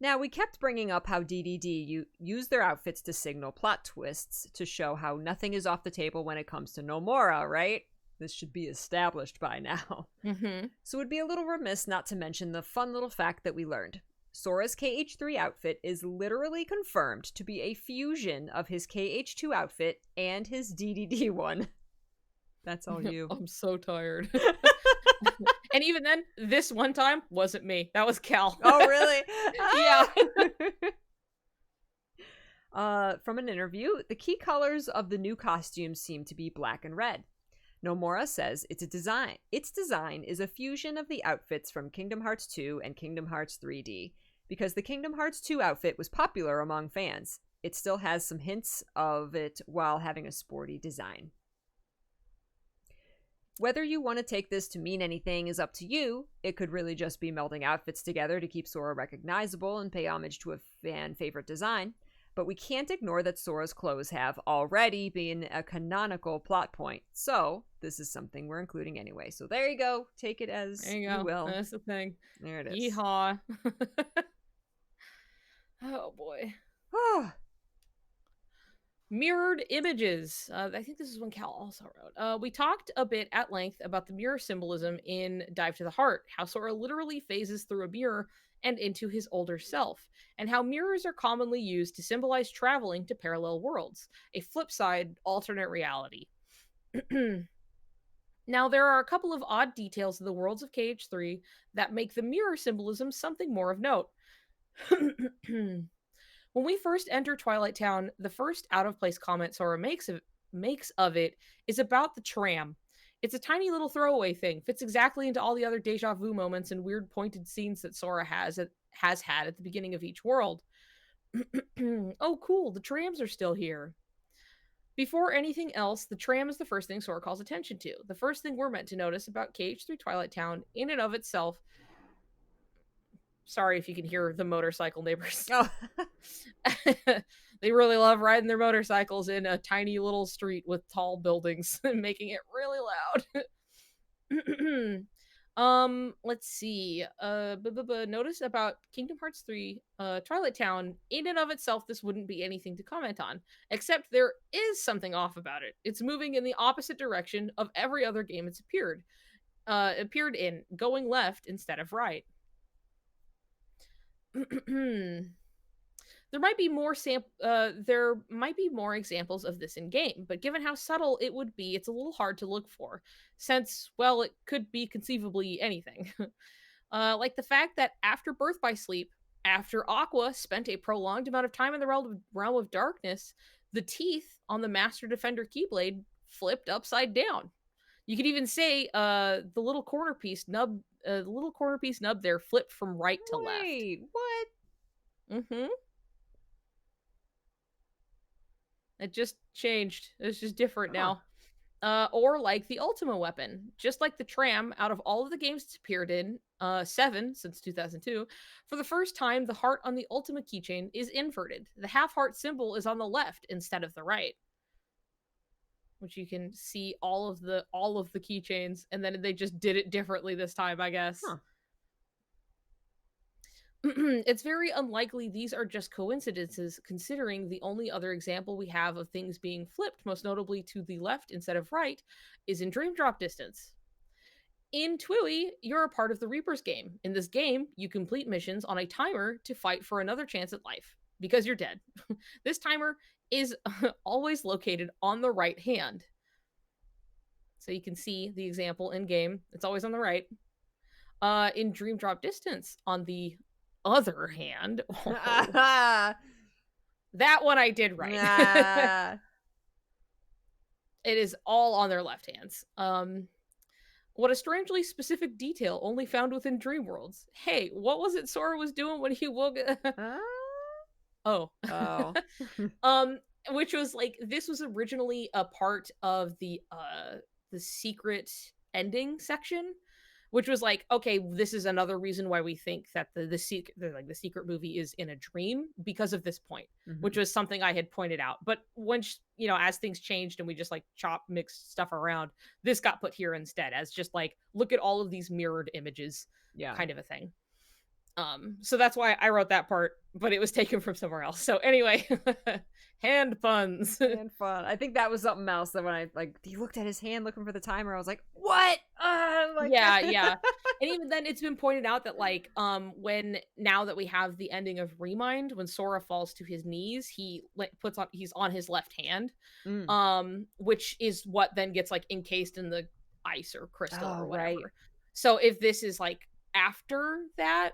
Now, we kept bringing up how DDD use their outfits to signal plot twists to show how nothing is off the table when it comes to Nomura, right? This should be established by now. Mm-hmm. So it would be a little remiss not to mention the fun little fact that we learned. Sora's KH3 outfit is literally confirmed to be a fusion of his KH2 outfit and his DDD one. That's all you. I'm so tired. And even then, this one time wasn't me. That was Cal. Oh, really? Yeah. From an interview, the key colors of the new costumes seem to be black and red. Nomura says its design is a fusion of the outfits from Kingdom Hearts 2 and Kingdom Hearts 3D. Because the Kingdom Hearts 2 outfit was popular among fans, it still has some hints of it while having a sporty design. Whether you want to take this to mean anything is up to you. It could really just be melding outfits together to keep Sora recognizable and pay homage to a fan-favorite design. But we can't ignore that Sora's clothes have already been a canonical plot point. So, this is something we're including anyway. So there you go. Take it as you will. That's the thing. There it is. Yeehaw. Oh, boy. Mirrored images. I think this is one Cal also wrote. We talked a bit at length about the mirror symbolism in Dive to the Heart, how Sora literally phases through a mirror and into his older self, and how mirrors are commonly used to symbolize traveling to parallel worlds, a flip side alternate reality. Now, there are a couple of odd details in the worlds of KH3 that make the mirror symbolism something more of note. When we first enter Twilight Town, the first out-of-place comment Sora makes of it is about the tram. It's a tiny little throwaway thing, fits exactly into all the other deja vu moments and weird pointed scenes that Sora has had at the beginning of each world. Oh, cool, the trams are still here. Before anything else, the tram is the first thing Sora calls attention to. The first thing we're meant to notice about KH3 Twilight Town, in and of itself. Sorry if you can hear the motorcycle neighbors. Oh. They really love riding their motorcycles in a tiny little street with tall buildings and making it really loud. Let's see. Notice about Kingdom Hearts 3, Twilight Town. In and of itself, this wouldn't be anything to comment on, except there is something off about it. It's moving in the opposite direction of every other game it's appeared in, going left instead of right. There might be more examples of this in game, but given how subtle it would be, it's a little hard to look for, since, well, it could be conceivably anything. Like the fact that after Birth by Sleep, after Aqua spent a prolonged amount of time in the realm of darkness, the teeth on the Master Defender Keyblade flipped upside down. You could even say the little corner piece nub there flipped from right to left. Wait, what? Mm-hmm. It just changed. It's just different now. Or like the Ultima weapon. Just like the tram, out of all of the games it's appeared in, 7 since 2002, for the first time, the heart on the Ultima keychain is inverted. The half-heart symbol is on the left instead of the right. Which you can see all of the keychains, and then they just did it differently this time, I guess. Huh. It's very unlikely these are just coincidences, considering the only other example we have of things being flipped, most notably to the left instead of right, is in Dream Drop Distance. In TWIWY, you're a part of the Reaper's game. In this game, you complete missions on a timer to fight for another chance at life, because you're dead. This timer is always located on the right hand. So you can see the example in game. It's always on the right. In Dream Drop Distance, on the other hand, that one I did right. It is all on their left hands. What a strangely specific detail only found within Dream Worlds. Hey, what was it Sora was doing when he woke Oh. Which was like, this was originally a part of the secret ending section, which was like, okay, this is another reason why we think that the secret movie is in a dream because of this point, which was something I had pointed out. But when as things changed and we just like mixed stuff around, this got put here instead as just like, look at all of these mirrored images, kind of a thing. So that's why I wrote that part, but it was taken from somewhere else. So anyway, hand puns. Hand fun. I think that was something else that when he looked at his hand looking for the timer, I was like, what? Yeah. And even then it's been pointed out that like, now that we have the ending of Remind, when Sora falls to his knees, he's on his left hand, which is what then gets like encased in the ice or crystal or whatever. Right. So if this is like after that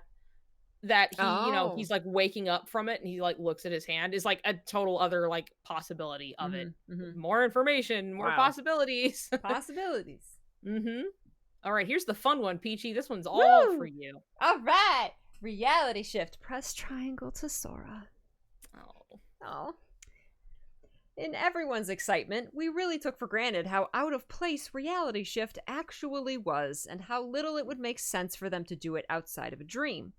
he he's like waking up from it and he like looks at his hand, is like a total other like possibility of it. More information, more possibilities. All right, here's the fun one, Peachy. This one's all for you. All right, reality shift. Press triangle to Sora. Oh. In everyone's excitement, we really took for granted how out of place reality shift actually was, and how little it would make sense for them to do it outside of a dream.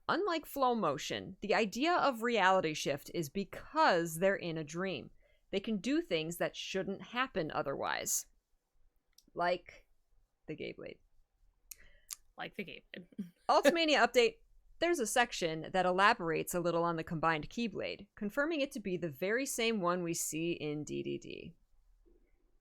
Unlike Flowmotion, the idea of reality shift is because they're in a dream. They can do things that shouldn't happen otherwise. Like the Gayblade. Ultimania update. There's a section that elaborates a little on the combined Keyblade, confirming it to be the very same one we see in DDD.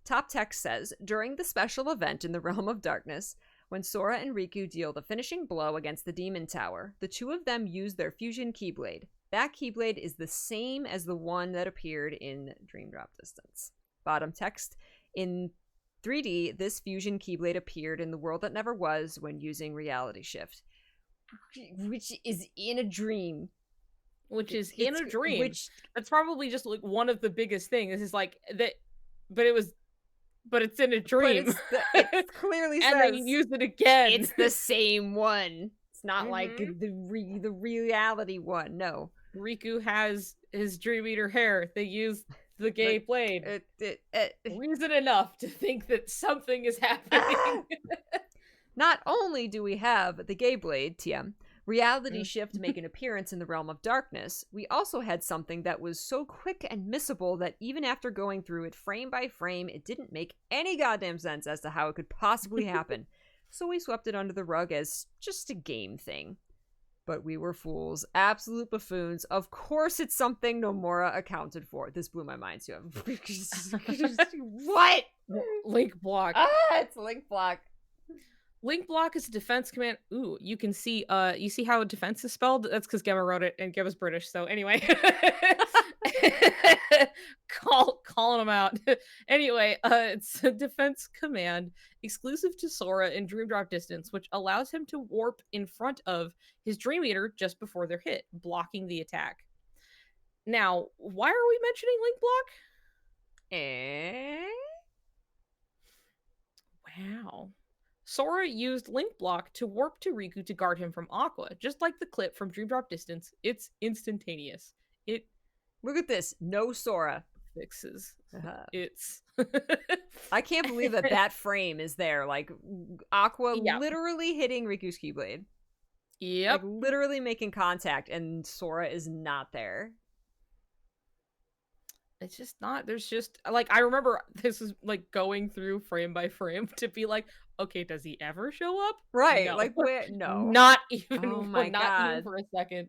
Top text says, during the special event in the Realm of Darkness, when Sora and Riku deal the finishing blow against the Demon Tower, the two of them use their fusion Keyblade. That Keyblade is the same as the one that appeared in Dream Drop Distance. Bottom text, in 3D, this fusion Keyblade appeared in the world that never was when using Reality Shift. Which is in a dream. That's probably just like one of the biggest things. Is like that, but it's in a dream. It clearly says, and then you use it again. It's the same one. It's not like the reality one. No. Riku has his Dream Eater hair. They use the gay blade. Reason enough to think that something is happening. Not only do we have the gay blade, TM, reality shift make an appearance in the Realm of Darkness, we also had something that was so quick and missable that even after going through it frame by frame, it didn't make any goddamn sense as to how it could possibly happen. so we swept it under the rug as just a game thing. But we were fools, absolute buffoons. Of course it's something Nomura accounted for. This blew my mind too. What? Link block. It's link block. Link block is a defense command. Ooh, you can see you see how defense is spelled? That's because Gemma wrote it and Gemma's British, so anyway. Calling them out. Anyway, it's a defense command exclusive to Sora in Dream Drop Distance, which allows him to warp in front of his Dream Eater just before they're hit, blocking the attack. Now, why are we mentioning Link block? Wow. Sora used Link block to warp to Riku to guard him from Aqua. Just like the clip from Dream Drop Distance, it's instantaneous. It Look at this. No Sora. fixes. It's I can't believe that frame is there. Like, Aqua Yeah. literally hitting Riku's Keyblade. Yep. Like, literally making contact, and Sora is not there. It's just not. There's just like I remember this is like going through frame by frame to be like, okay, does he ever show up? Right. No. Like, where? No. Not even. Oh my not even God. for a second.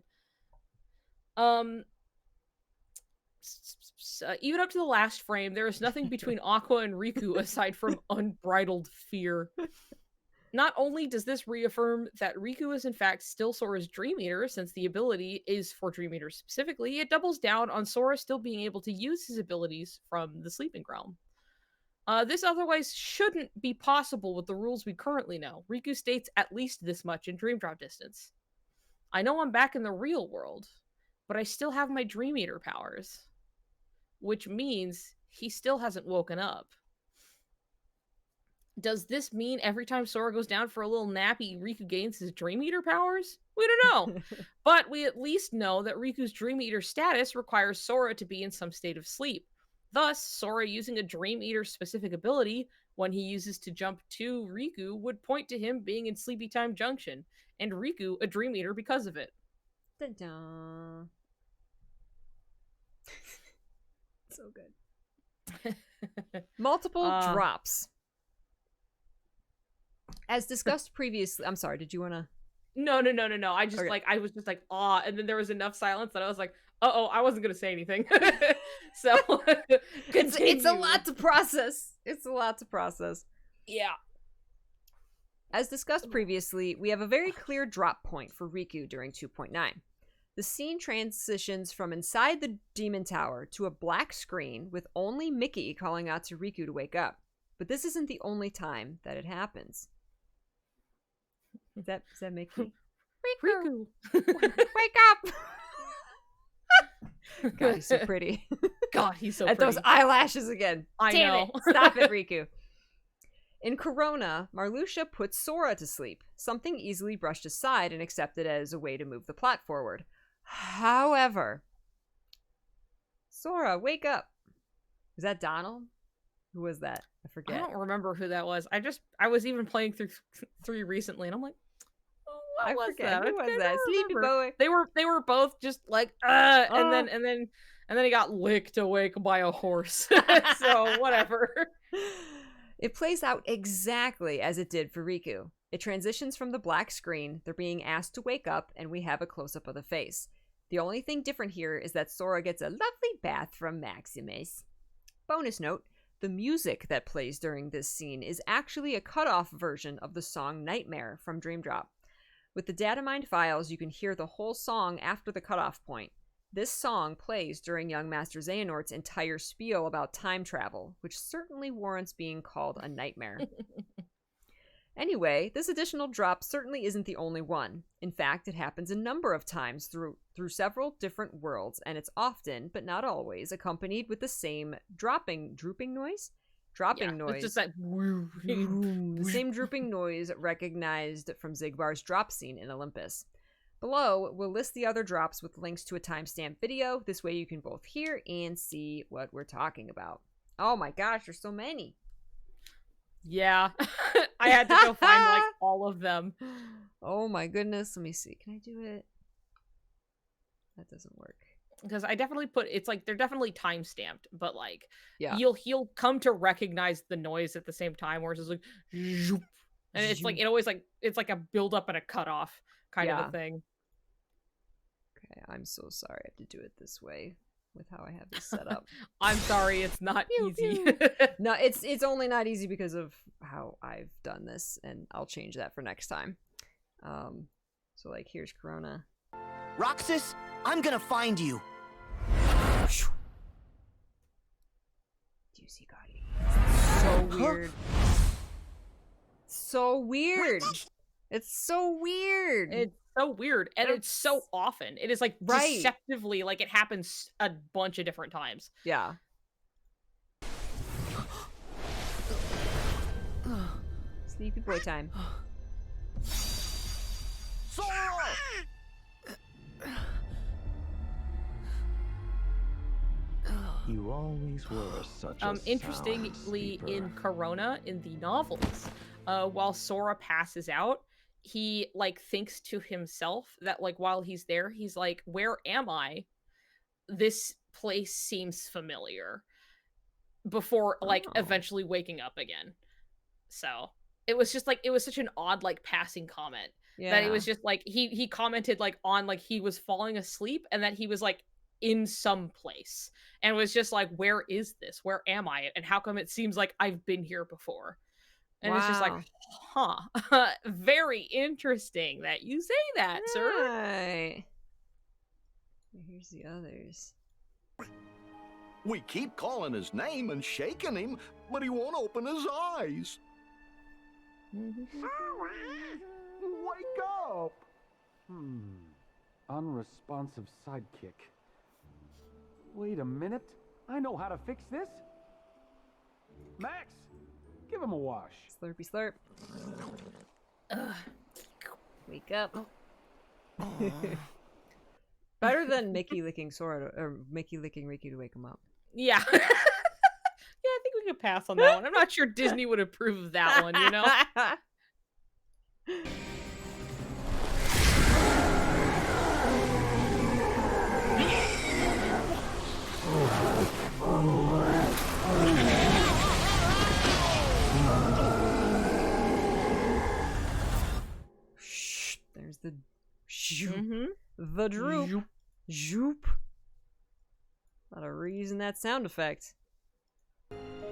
Even up to the last frame, there is nothing between Aqua and Riku aside from unbridled fear. Not only does this reaffirm that Riku is in fact still Sora's Dream Eater, since the ability is for Dream Eaters specifically, it doubles down on Sora still being able to use his abilities from the Sleeping Realm. This otherwise shouldn't be possible with the rules we currently know. Riku states at least this much in Dream Drop Distance. I know I'm back in the real world, but I still have my Dream Eater powers. Which means he still hasn't woken up. Does this mean every time Sora goes down for a little nappy, Riku gains his Dream Eater powers? We don't know. But we at least know that Riku's Dream Eater status requires Sora to be in some state of sleep. Thus, Sora using a Dream Eater specific ability when he uses to jump to Riku would point to him being in Sleepy Time Junction, and Riku a Dream Eater because of it. Dun-dun. So good. Multiple drops. As discussed previously, I'm sorry, did you want to? No. I just Okay. I was just like, ah, and then there was enough silence that I was like, uh-oh, I wasn't going to say anything. So, It's a lot to process. It's a lot to process. Yeah. As discussed previously, we have a very clear drop point for Riku during 2.9. The scene transitions from inside the Demon Tower to a black screen with only Mickey calling out to Riku to wake up. But this isn't the only time that it happens. Is that Mickey? Riku. Wake up! God, he's so pretty. God, he's so At pretty. those eyelashes again. I Damn know. it. Stop it, Riku. In Corona, Marluxia puts Sora to sleep, something easily brushed aside and accepted as a way to move the plot forward. However, Sora, wake up. Is that Donald? Who was that? I I forget. don't remember who that was. I was even playing through 3 recently, and I'm like, oh, what was that? Who I was don't that? Sleepy remember. boy. They were both just like, and then he got licked awake by a horse. So whatever. It plays out exactly as it did for Riku. It transitions from the black screen, they're being asked to wake up, and we have a close-up of the face. The only thing different here is that Sora gets a lovely bath from Maximus. Bonus note, the music that plays during this scene is actually a cut-off version of the song Nightmare from Dream Drop. With the Datamined files, you can hear the whole song after the cutoff point. This song plays during young Master Xehanort's entire spiel about time travel, which certainly warrants being called a nightmare. Anyway, this additional drop certainly isn't the only one. In fact, it happens a number of times through several different worlds, and it's often, but not always, accompanied with the same drooping noise? Dropping noise. It's just that The same drooping noise recognized from Zigbar's drop scene in Olympus. Below, we'll list the other drops with links to a timestamp video. This way you can both hear and see what we're talking about. Oh my gosh, there's so many. Yeah. I had to go find like all of them. Oh my goodness. Let me see. Can I do it? That doesn't work. Because I definitely put it's like they're definitely time stamped, but like Yeah. you'll come to recognize the noise at the same time, where it's just like zoop, And it's like, it always like, it's like a build up and a cut off kind of a thing. Okay, I'm so sorry I have to do it this way with how I have this set up. I'm sorry, it's not easy. No, it's only not easy because of how I've done this, and I'll change that for next time. So like, here's Corona. Roxas, I'm gonna find you. Do you see Kairi? So weird. So weird. It's so weird. It's so weird, and it's so often. It is like deceptively, like it happens a bunch of different times. Yeah. Sleepy boy time. Sora! You always were such a Interestingly, sound in sleeper. Corona, in the novels, while Sora passes out, he like thinks to himself that like while he's there, he's like, "Where am I? This place seems familiar." Before like eventually waking up again. So it was just like, it was such an odd like passing comment that it was just like he commented like on like he was falling asleep and that he was like in some place and was just like, where is this? Where am I? And how come it seems like I've been here before? And it's just like, very interesting that you say that, sir. Right. Here's the others. We keep calling his name and shaking him, but he won't open his eyes. Wake up! Unresponsive sidekick. Wait a minute. I know how to fix this. Max, give him a wash. Slurpy slurp. Wake up. Better than Mickey licking Sora or Mickey licking Riku to wake him up. Yeah. Yeah, I think we could pass on that one. I'm not sure Disney would approve of that one, you know? There's the the droop. Zoop. A lot of reason that sound effect.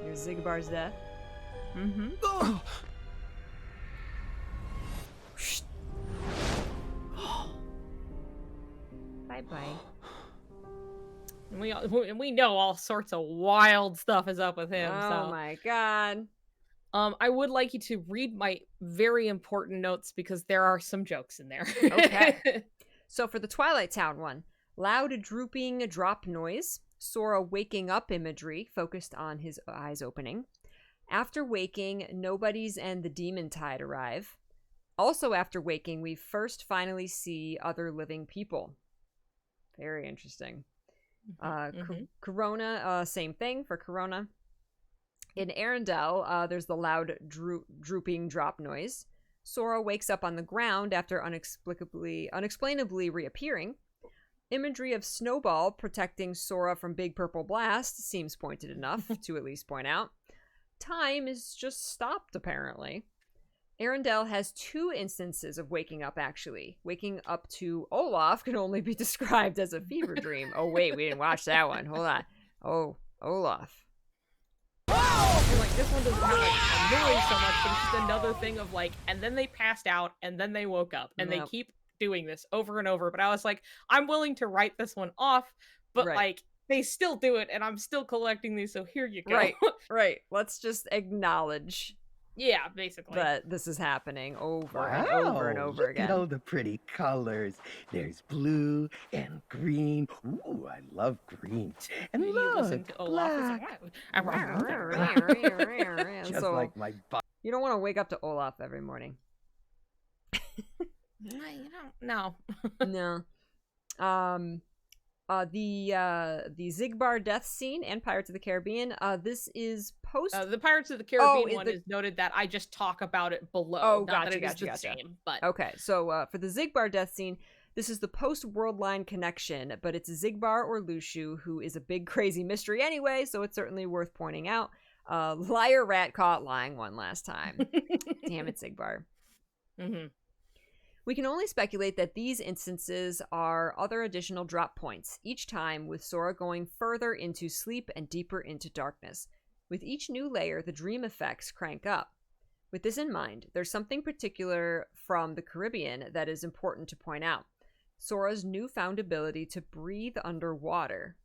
Here's Zigbar's death. Bye-bye. And we know all sorts of wild stuff is up with him. Oh my god. I would like you to read my very important notes because there are some jokes in there. Okay. So for the Twilight Town one, loud drooping drop noise, Sora waking up imagery focused on his eyes opening. After waking, nobodies and the demon tide arrive. Also after waking, we first finally see other living people. Very interesting. Corona, same thing for Corona. In Arendelle, there's the loud drooping drop noise. Sora wakes up on the ground after unexplainably reappearing. Imagery of Snowball protecting Sora from Big Purple Blast seems pointed enough to at least point out. Time is just stopped, apparently. Arendelle has 2 instances of waking up, actually. Waking up to Olaf can only be described as a fever dream. Oh, wait, we didn't watch that one. Hold on. Oh, Olaf. And like this one doesn't have like a noise so much, but it's just another thing of like, and then they passed out, and then they woke up, and they keep doing this over and over. But I was like, I'm willing to write this one off, but like they still do it, and I'm still collecting these, so here you go. Right. Let's just acknowledge. Yeah, basically. That this is happening over and over and over again. Look at all the pretty colors. There's blue and green. Ooh, I love green. And you look, listen to Olaf. just So, like my butt. you don't want to wake up to Olaf every morning. You don't. No. No. The Xigbar death scene and Pirates of the Caribbean. This is post. The Pirates of the Caribbean one is noted that I just talk about it below. Oh, not gotcha, that it is gotcha, the gotcha. same, but Okay, so for the Xigbar death scene, this is the post-world line connection, but it's Xigbar or Lushu, who is a big crazy mystery anyway, so it's certainly worth pointing out. Liar rat caught lying one last time. Damn it, Sigbar. Mm-hmm. We can only speculate that these instances are other additional drop points, each time with Sora going further into sleep and deeper into darkness. With each new layer, the dream effects crank up. With this in mind, there's something particular from the Caribbean that is important to point out. Sora's newfound ability to breathe underwater.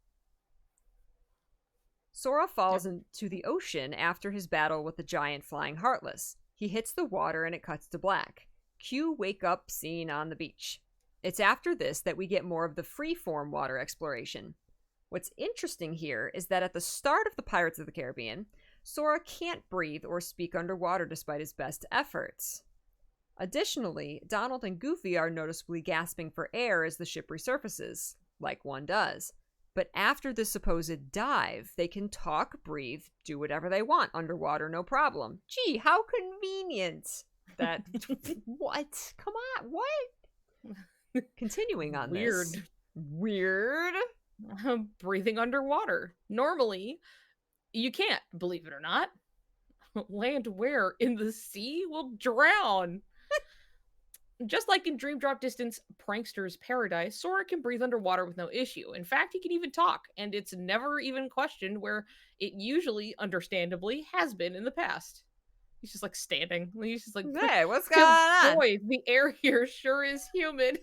Sora falls into the ocean after his battle with the giant flying Heartless. He hits the water and it cuts to black. Cue wake up scene on the beach. It's after this that we get more of the free-form water exploration. What's interesting here is that at the start of the Pirates of the Caribbean, Sora can't breathe or speak underwater despite his best efforts. Additionally, Donald and Goofy are noticeably gasping for air as the ship resurfaces, like one does. But after the supposed dive, they can talk, breathe, do whatever they want underwater, no problem. Gee, how convenient! That what? Come on, what? Continuing on Weird. this. Weird. Breathing underwater. Normally, you can't, believe it or not. Land where? In the sea? Will drown. Just like in Dream Drop Distance Prankster's Paradise, Sora can breathe underwater with no issue. In fact, he can even talk, and it's never even questioned where it usually, understandably, has been in the past. He's just like standing. He's just like, Hey, what's going on? Boy, the air here sure is humid.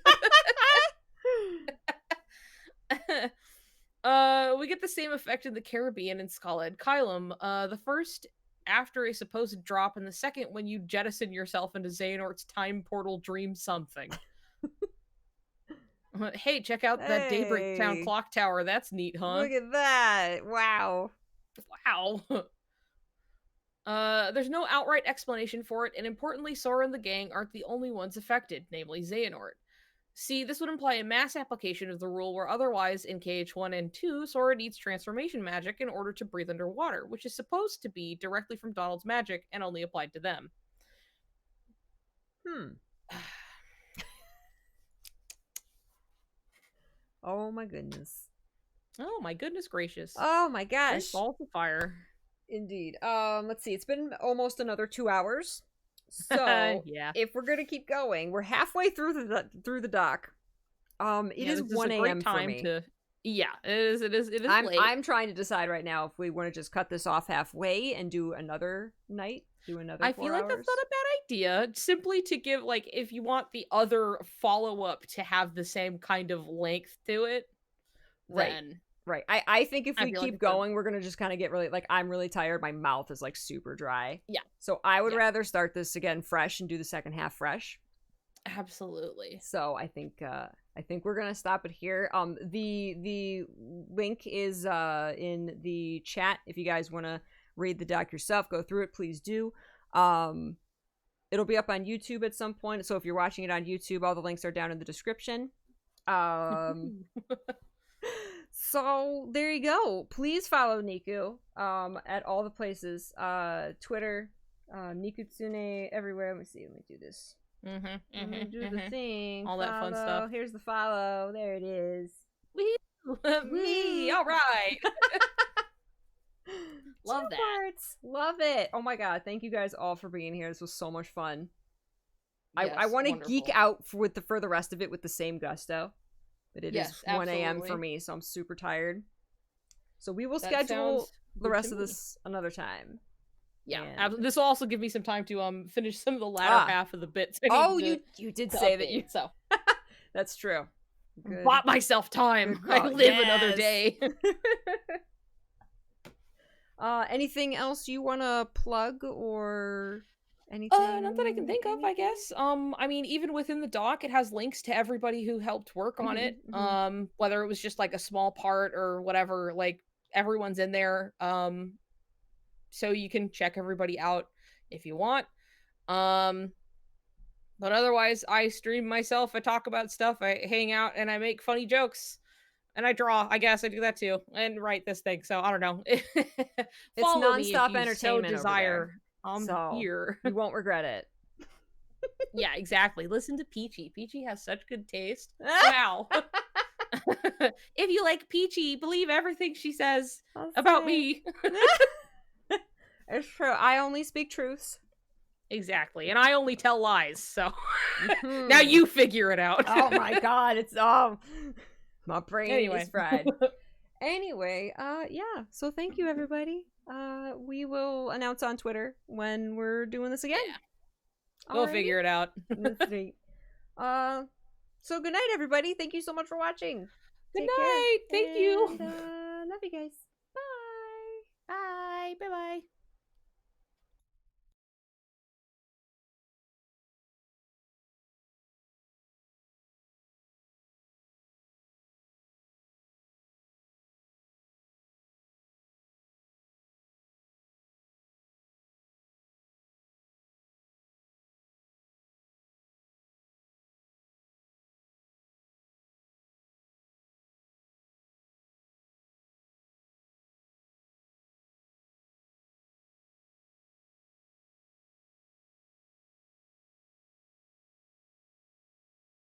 We get the same effect in the Caribbean in Skullhead Kylum. The first after a supposed drop, and the second when you jettison yourself into Xehanort's time portal dream something. Hey, check out that Daybreak Town clock tower. That's neat, huh? Look at that. Wow. Wow. There's no outright explanation for it, and importantly, Sora and the gang aren't the only ones affected, namely Xehanort. See, this would imply a mass application of the rule where otherwise, in KH1 and 2, Sora needs transformation magic in order to breathe underwater, which is supposed to be directly from Donald's magic and only applied to them. Oh my goodness. Oh my goodness gracious. Oh my gosh. Balls of fire. Indeed. Let's see. It's been almost another 2 hours. So yeah. If we're gonna keep going, we're halfway through the doc. It is 1 a.m. for me. Yeah, it is late. I'm trying to decide right now if we want to just cut this off halfway and do another night, do another 4 hours. I feel like that's not a bad idea. Simply to give, like, if you want the other follow-up to have the same kind of length to it, then... Right. I think if we keep going, we're going to just kind of get really, like, I'm really tired. My mouth is, like, super dry. Yeah. So I would rather start this again fresh and do the second half fresh. Absolutely. So I think we're going to stop it here. The link is in the chat. If you guys want to read the doc yourself, go through it, please do. It'll be up on YouTube at some point. So if you're watching it on YouTube, all the links are down in the description. So there you go. Please follow Niku at all the places. Twitter, Nikutsune, everywhere. Let me do this. Do the thing. All that fun stuff. Here's the follow. There it is. Me. All right. Love that. Parts. Love it. Oh my god. Thank you guys all for being here. This was so much fun. Yes, I want to geek out for the rest of it with the same gusto. But it is 1 a.m. for me, so I'm super tired. So we will schedule the rest of this another time. Yeah, this will also give me some time to finish some of the latter half of the bits. You did say that you... So that's true. Good. Bought myself time. I live another day. Anything else you want to plug or... anything? Not that I can think of, I guess. I mean, even within the doc, it has links to everybody who helped work on it. Whether it was just like a small part or whatever, like everyone's in there. So you can check everybody out if you want. But otherwise, I stream myself, I talk about stuff, I hang out, and I make funny jokes. And I draw, I guess I do that too. And write this thing, so I don't know. It's non-stop entertainment desire. So here. You won't regret it. Yeah, exactly. Listen to Peachy. Peachy has such good taste. Wow. If you like Peachy, believe everything she says about me. It's true. I only speak truths. Exactly. And I only tell lies, so Mhm. now you figure it out. Oh my god, it's my brain Anyway. is fried. Anyway, yeah. So thank you everybody. We will announce on Twitter when we're doing this again. Yeah. We'll figure it out. That's great. So good night everybody. Thank you so much for watching. Good Take care. night. Thank you. And, love you guys. Bye. Bye. Bye-bye.